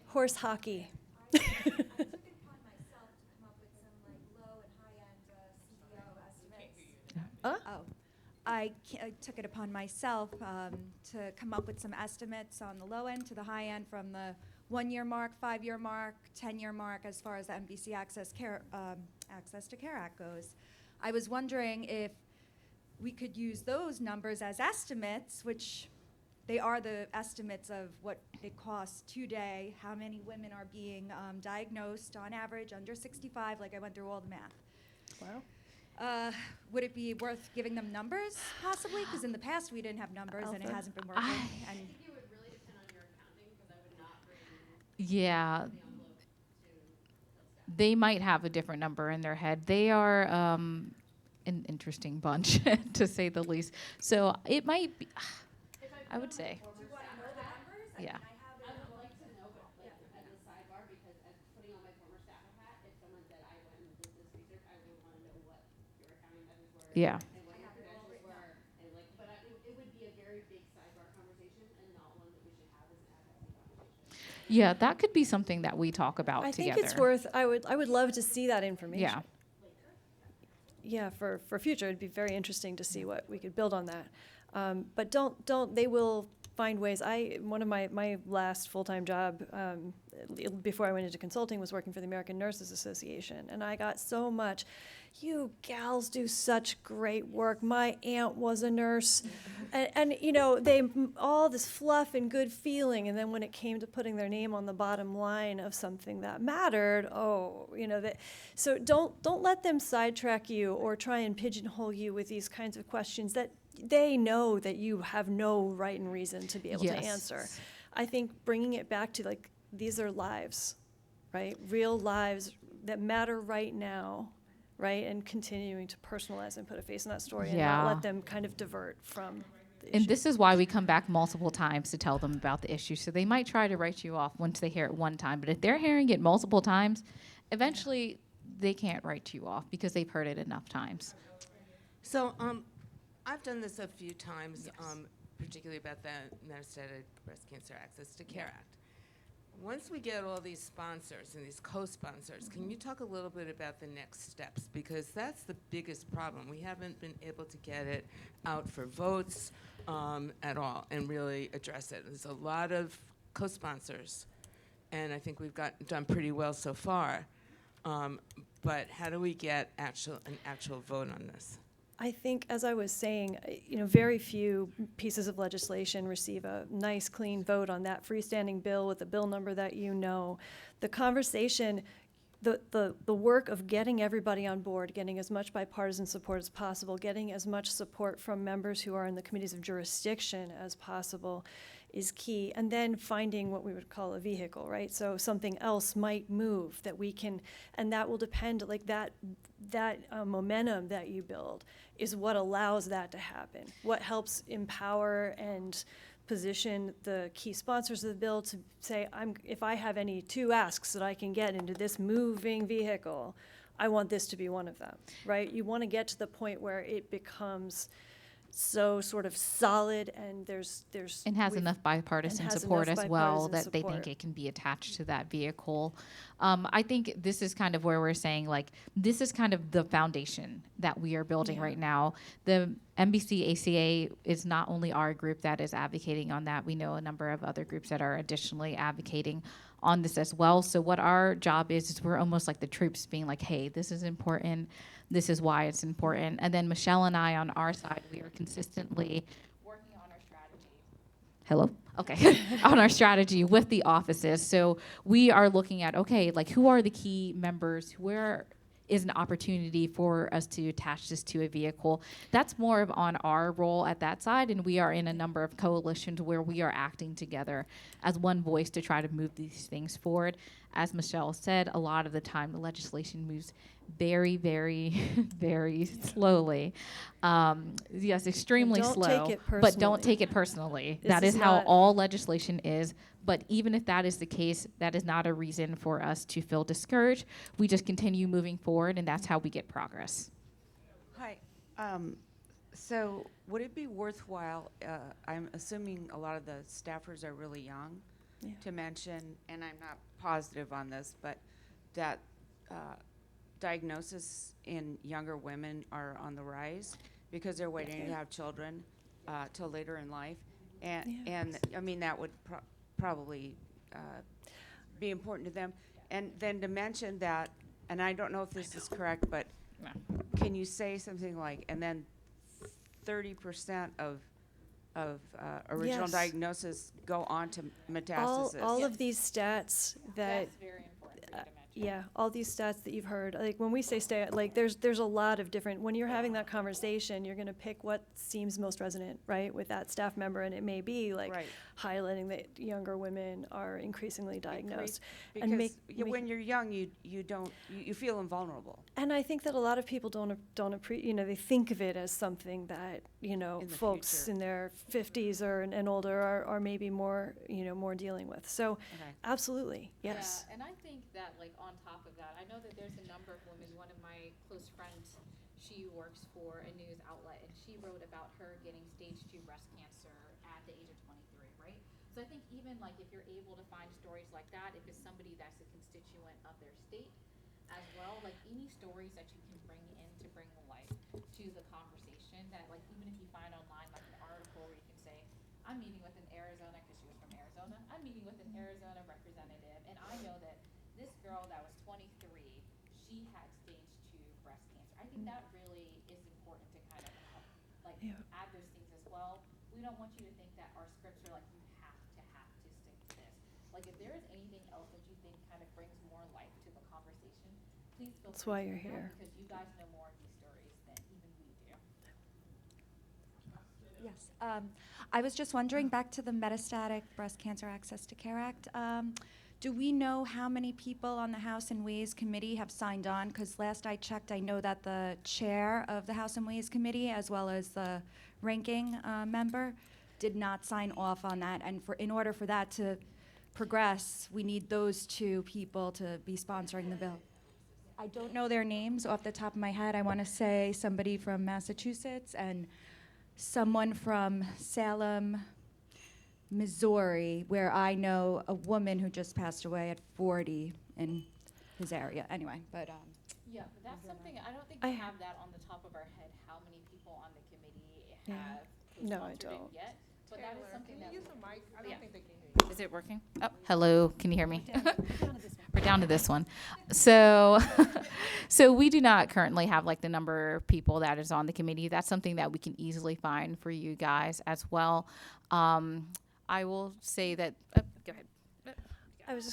horse hockey. I took it upon myself to come up with some like low and high-end CBO estimates. I took it upon myself to come up with some estimates on the low end to the high end from the 1-year mark, 5-year mark, 10-year mark as far as the MVC Access to Care Act goes. I was wondering if we could use those numbers as estimates, which they are the estimates of what it costs today, how many women are being diagnosed on average under 65, like I went through all the math. Wow. Would it be worth giving them numbers, possibly? Because in the past, we didn't have numbers, and it Alpha? hasn't been working. I And think it would really depend on your accounting because I would not bring Yeah, the envelope to those guys. they might have a different number in their head. They are an interesting bunch, to say the least. So it might be, I would say. Do you want to know the numbers? Yeah. I would like to know, but like as a sidebar, because as putting on my former staffer hat, if someone said I went and did this research, I would want to know what your accounting methods were. Yeah. And what your credentials were, and like, but it would be a very big sidebar conversation and not one that we should have as an advocacy conversation. Yeah, that could be something that we talk about I together. think it's worth, I would love to see that information. Yeah. Yeah, for future, it'd be very interesting to see what we could build on that. But don't, they will find ways. One of my last full-time job, before I went into consulting, was working for the American Nurses Association. And I got so much, you gals do such great work. My aunt was a nurse. And you know, all this fluff and good feeling. And then when it came to putting their name on the bottom line of something that mattered, so don't let them sidetrack you or try and pigeonhole you with these kinds of questions that they know that you have no right and reason to be able to answer. I think bringing it back to like, these are lives, right? Real lives that matter right now, right? And continuing to personalize and put a face on that story and not let them kind of divert from the And issue. this is why we come back multiple times to tell them about the issue. So they might try to write you off once they hear it one time, but if they're hearing it multiple times, eventually they can't write you off because they've heard it enough times. So, I've done this a few times, particularly about the Metastatic Breast Cancer Access to Care Act. Once we get all these sponsors and these co-sponsors, can you talk a little bit about the next steps? Because that's the biggest problem. We haven't been able to get it out for votes at all and really address it. There's a lot of co-sponsors, and I think we've done pretty well so far. But how do we get an actual vote on this? I think, as I was saying, very few pieces of legislation receive a nice, clean vote on that freestanding bill with a bill number that you know. The conversation, the work of getting everybody on board, getting as much bipartisan support as possible, getting as much support from members who are in the committees of jurisdiction as possible is key. And then finding what we would call a vehicle, right? So something else might move that we can, and that will depend, like that momentum that you build is what allows that to happen. What helps empower and position the key sponsors of the bill to say, if I have any 2 asks that I can get into this moving vehicle, I want this to be one of them, right? You want to get to the point where it becomes, so sort of solid, and there's And has we've- enough bipartisan and has support enough as well bipartisan that they think support. it can be attached to that vehicle. I think this is kind of where we're saying, like, this is kind of the foundation that we are building Yeah. right now. The NBC ACA is not only our group that is advocating on that. We know a number of other groups that are additionally advocating on this as well. So what our job is we're almost like the troops being like, hey, this is important. This is why it's important. And then Michelle and I on our side, we are consistently working on our strategy. Hello? Okay. On our strategy with the offices. So we are looking at, okay, like who are the key members? Where is an opportunity for us to attach this to a vehicle? That's more of on our role at that side. And we are in a number of coalitions where we are acting together as one voice to try to move these things forward. As Michelle said, a lot of the time the legislation moves very, very, very slowly. Yes, extremely don't slow. take it But don't personally. take it personally. This That is is how not- all legislation is. But even if that is the case, that is not a reason for us to feel discouraged. We just continue moving forward, and that's how we get progress. Hi. So would it be worthwhile, I'm assuming a lot of the staffers are really young, Yeah. to mention, and I'm not positive on this, but that diagnosis in younger women are on the rise because they're waiting to have children till later in life. And I mean, that would probably be important to them. And then to mention that, and I don't know if this is correct, but can you say something like, and then 30% of original Yes. diagnosis go on to metastasis? All of these stats that That's very important for you to mention. yeah, all these stats that you've heard, like when we say like there's a lot of different, when you're having that conversation, you're gonna pick what seems most resonant, right, with that staff member, and it may be like Right. highlighting that younger women are increasingly diagnosed. Because make- when you're young, you feel invulnerable. And I think that a lot of people don't appreciate, they think of it as something that, In the folks future. in their 50s and older are maybe more, more dealing with. So Okay. absolutely, yes. Yeah, and I think that, like, on top of that, I know that there's a number of women. One of my close friends, she works for a news outlet, and she wrote about her getting stage 2 breast cancer at the age of 23, right? So I think even, like, if you're able to find stories like that, if it's somebody that's a constituent of their state as well, like, any stories that you can bring in to bring life to the conversation, that, like, even if you find online, like, an article where you can say, I'm meeting with an Arizona, because she was from Arizona, I'm meeting with an Arizona representative, and I know that this girl that was 23, she had stage 2 breast cancer. I think that really is important to kind of help, like, Yeah. add those things as well. We don't want you to think that our scripts are like, you have to stick to this. Like, if there is anything else that you think kind of brings more life to the conversation, please feel That's free why to you're do that, here. because you guys know more of these stories than even we do. Yes. I was just wondering, back to the Metastatic Breast Cancer Access to Care Act, do we know how many people on the House and Ways Committee have signed on? Because last I checked, I know that the chair of the House and Ways Committee, as well as the ranking member, did not sign off on that. And in order for that to progress, we need those two people to be sponsoring the bill. I don't know their names off the top of my head. I want to say somebody from Massachusetts and someone from Salem, Missouri, where I know a woman who just passed away at 40 in his area. Anyway, but Yeah, but that's something, I don't think I we ha- have that on the top of our head, how many people on the committee Yeah. have No, I co-sponsored it don't. yet. But that is Taylor, something can that you we use a mic? I Yeah. don't think they can hear you. Is it working? Oh, hello. Can you hear me? We're down to this one. So, so we do not currently have like the number of people that is on the committee. That's something that we can easily find for you guys as well. I will say that. Go ahead. I was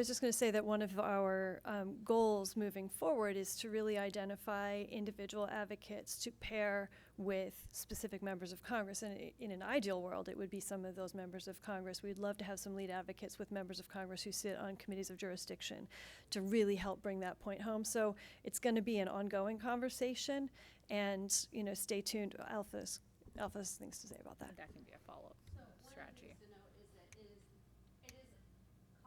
just going to say that one of our goals moving forward is to really identify individual advocates to pair with specific members of Congress. And in an ideal world, it would be some of those members of Congress. We'd love to have some lead advocates with members of Congress who sit on committees of jurisdiction to really help bring that point home. So it's going to be an ongoing conversation, and stay tuned. Alpha's things to say about that. That can be a follow-up strategy. To note is that it is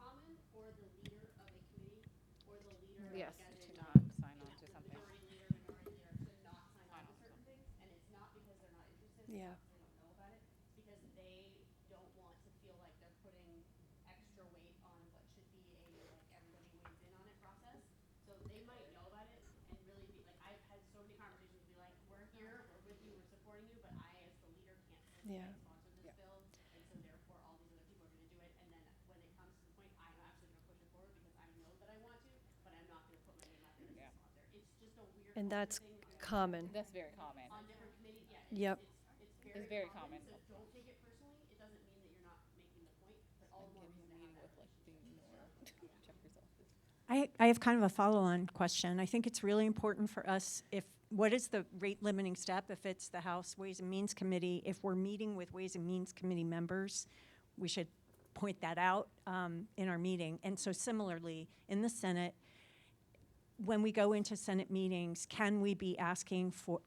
common for the leader of a committee or the leader Yes, like as to in, not sign on to the something. majority leader to not sign on to certain things, and it's not because they're not interested, Yeah. they don't know about it, because they don't want to feel like they're putting extra weight on what should be a, like, everybody weighs in on it process. So they might know about it and really be, like, I've had so many conversations be like, we're here, we're with you, we're supporting you, but I, as the leader, can't say Yeah. I sponsored this bill, and so therefore all these other people are gonna do it, and then when it comes to the point, I'm absolutely gonna push it forward because I know that I want to, but I'm not gonna put my name out there as a sponsor. It's just a weird And culture that's thing common. That's very common. on different committees. Yeah, Yep. it's very common. So don't take it personally. It doesn't mean that you're not making the point, but all the more reason to have that relationship. I have kind of a follow-on question. I think it's really important for us, what is the rate limiting step if it's the House Ways and Means Committee? If we're meeting with Ways and Means Committee members, we should point that out in our meeting. And so similarly, in the Senate, when we go into Senate meetings, can we be asking for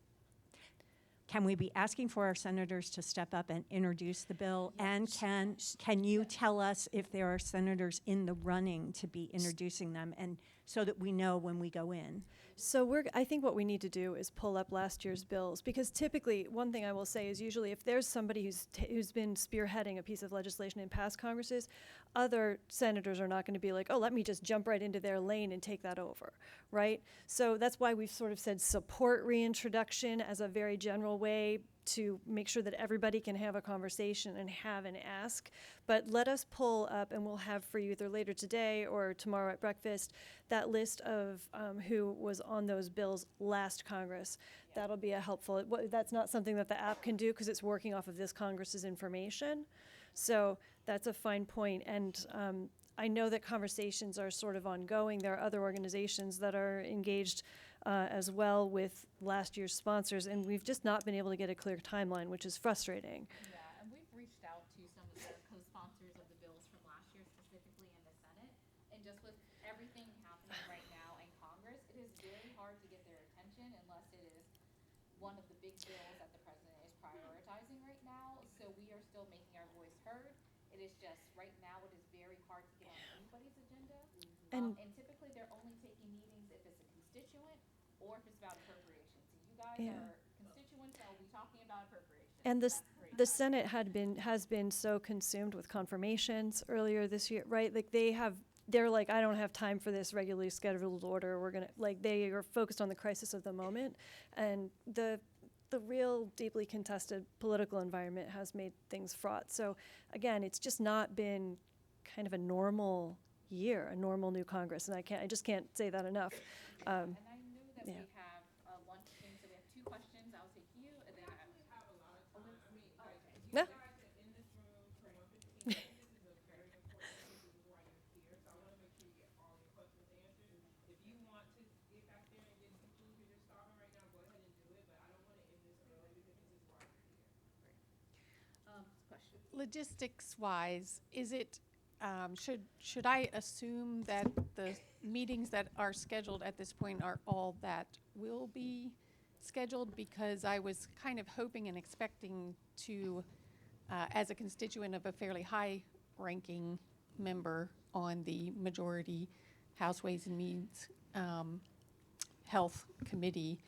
our senators to step up and introduce the bill? Yes. And can you tell us if there are senators in the running to be introducing them, and so that we know when we go in? So I think what we need to do is pull up last year's bills, because typically, one thing I will say is usually if there's somebody who's been spearheading a piece of legislation in past Congresses, other senators are not going to be like, oh, let me just jump right into their lane and take that over, right? So that's why we've sort of said support reintroduction as a very general way to make sure that everybody can have a conversation and have an ask. But let us pull up, and we'll have for you either later today or tomorrow at breakfast, that list of who was on those bills last Congress. That'll be a helpful, that's not something that the app can do because it's working off of this Congress's information. So that's a fine point. And I know that conversations are sort of ongoing. There are other organizations that are engaged as well with last year's sponsors, and we've just not been able to get a clear timeline, which is frustrating. Yeah, and we've reached out to some of the co-sponsors of the bills from last year, specifically in the Senate. And just with everything happening right now in Congress, it is very hard to get their attention unless it is one of the big bills that the president is prioritizing right now. So we are still making our voice heard. It is just right now it is very hard to get on anybody's agenda. And typically they're only taking meetings if it's a constituent or if it's about appropriations. So you guys are constituents that will be talking about appropriations. And the Senate has been so consumed with confirmations earlier this year, right? Like they're like, I don't have time for this regularly scheduled order. We're gonna, like, they are focused on the crisis of the moment, and the real deeply contested political environment has made things fraught. So again, it's just not been kind of a normal year, a normal new Congress, and I just can't say that enough. And I know that we have lunch thing, so we have two questions. I'll take you, and then We have a lot of time. I mean, like, No. you guys are in this room for 1:15. This is a very important thing. This is why you're here. So I want to make sure you get all your questions answered. If you want to get back there and get some food because you're starving right now, go ahead and do it. But I don't want to end this early because this is why you're here. question. Logistics wise, is it, should I assume that the meetings that are scheduled at this point are all that will be scheduled? Because I was kind of hoping and expecting to, as a constituent of a fairly high-ranking member on the majority House Ways and Means Health Committee,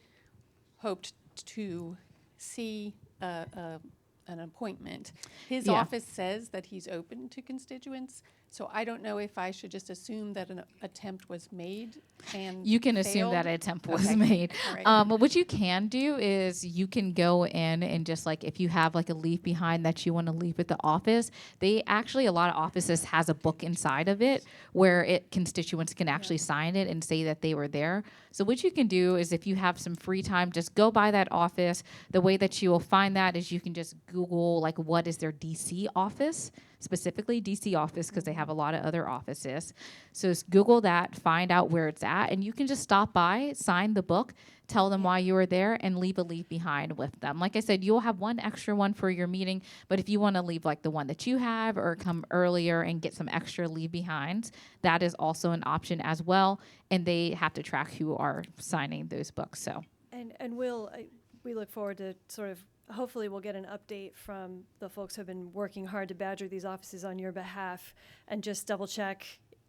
hoped to see an appointment. His office says that he's open to constituents, so I don't know if I should just assume that an attempt was made and You can assume failed. that an attempt was Okay. made. All right. But what you can do is you can go in and just like if you have like a leave behind that you want to leave at the office, they actually a lot of offices has a book inside of it where constituents can actually sign it and say that they were there. So what you can do is if you have some free time, just go by that office. The way that you will find that is you can just Google like what is their DC office, specifically DC office because they have a lot of other offices. So just Google that, find out where it's at, and you can just stop by, sign the book, tell them why you were there, and leave a leave behind with them. Like I said, you'll have one extra one for your meeting, but if you want to leave like the one that you have or come earlier and get some extra leave behinds, that is also an option as well, and they have to track who are signing those books. So. And we look forward to sort of, hopefully we'll get an update from the folks who have been working hard to badger these offices on your behalf and just double check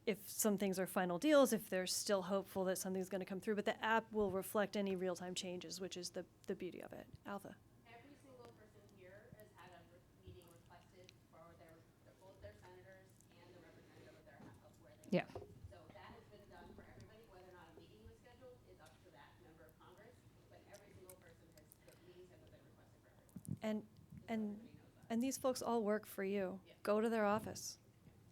if some things are final deals, if they're still hopeful that something's going to come through. But the app will reflect any real-time changes, which is the beauty of it. Alpha. Every single person Yeah. So that has been done for everybody, whether or not a meeting was scheduled is up to that member of Congress, but every single person has, the meetings have been requested for everyone. And these folks all work for you. Go to their office.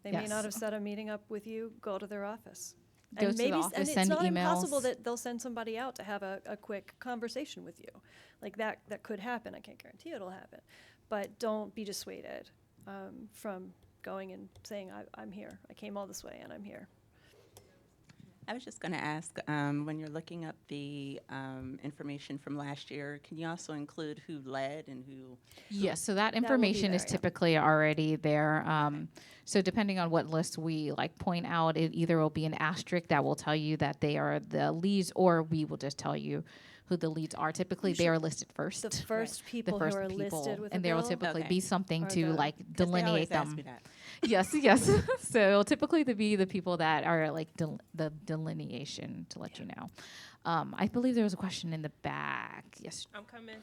They may not Yes. have set a meeting up with you, go to their office. Go to the and office, it's send not impossible emails. that they'll send somebody out to have a quick conversation with you. Like that could happen. I can't guarantee it'll happen. But don't be dissuaded from going and saying, I'm here. I came all this way and I'm here. I was just going to ask, when you're looking up the information from last year, can you also include who led and who? Yes, so that will be information is there, yeah. typically already there. So depending on what list we point out, it either will be an asterisk that will tell you that they are the leads, or we will just tell you who the leads are. Typically, they are listed first. The first people who are listed with a and there will bill typically Okay. be something are to the- delineate They always ask them. me that. Yes, yes. So it'll typically be the people that are the delineation to let you know. I believe there was a question in the back. Yes. I'm coming.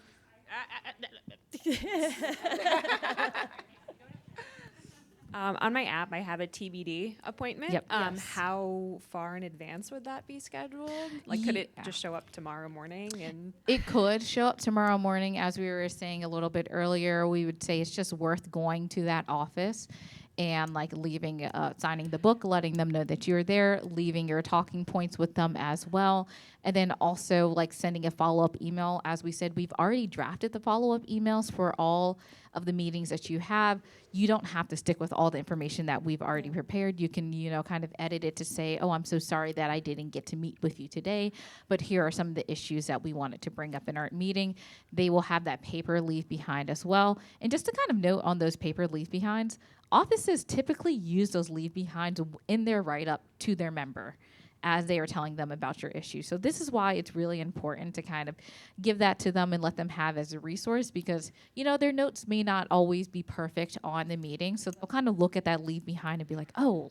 On my app, I have a TBD appointment. Yep. Yes. How far in advance would that be scheduled? Like, could it Yeah. just show up tomorrow morning? And It could show up tomorrow morning. As we were saying a little bit earlier, we would say it's just worth going to that office and leaving, signing the book, letting them know that you're there, leaving your talking points with them as well. And then also sending a follow-up email. As we said, we've already drafted the follow-up emails for all of the meetings that you have. You don't have to stick with all the information that we've already prepared. You can, kind of edit it to say, oh, I'm so sorry that I didn't get to meet with you today, but here are some of the issues that we wanted to bring up in our meeting. They will have that paper leave behind as well. And just to kind of note on those paper leave behinds, offices typically use those leave behinds in their write-up to their member as they are telling them about your issue. So this is why it's really important to kind of give that to them and let them have as a resource, because, their notes may not always be perfect on the meeting. So they'll kind of look at that leave behind and be like, oh,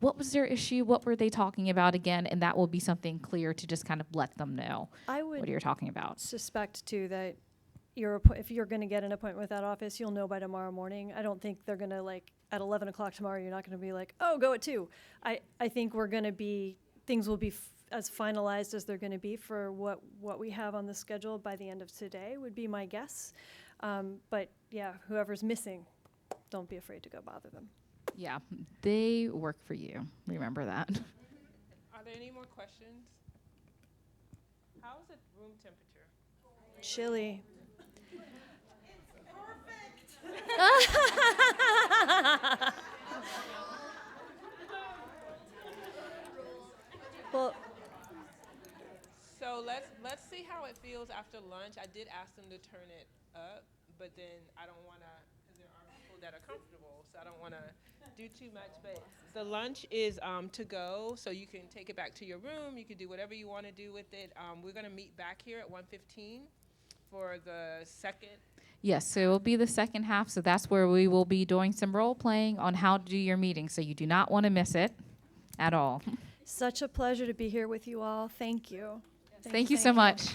what was their issue? What were they talking about again? And that will be something clear to just kind of let them know what you're talking about. Suspect too that if you're going to get an appointment with that office, you'll know by tomorrow morning. I don't think they're going to at 11 o'clock tomorrow, you're not going to be oh, go at 2. I think things will be as finalized as they're going to be for what we have on the schedule by the end of today would be my guess. But yeah, whoever's missing, don't be afraid to go bother them. Yeah, they work for you. Remember that. are there any more questions? How is it room temperature? Chilly. Well, So let's see how it feels after lunch. I did ask them to turn it up, but then I don't want to, because there are people that are comfortable, so I don't want to do too much. But the lunch is to go, so you can take it back to your room. You can do whatever you want to do with it. We're going to meet back here at 1:15 for the second. Yes, so it will be the second half. So that's where we will be doing some role playing on how to do your meeting. So you do not want to miss it at all. such a pleasure to be here with you all. Thank you. Thank you so much.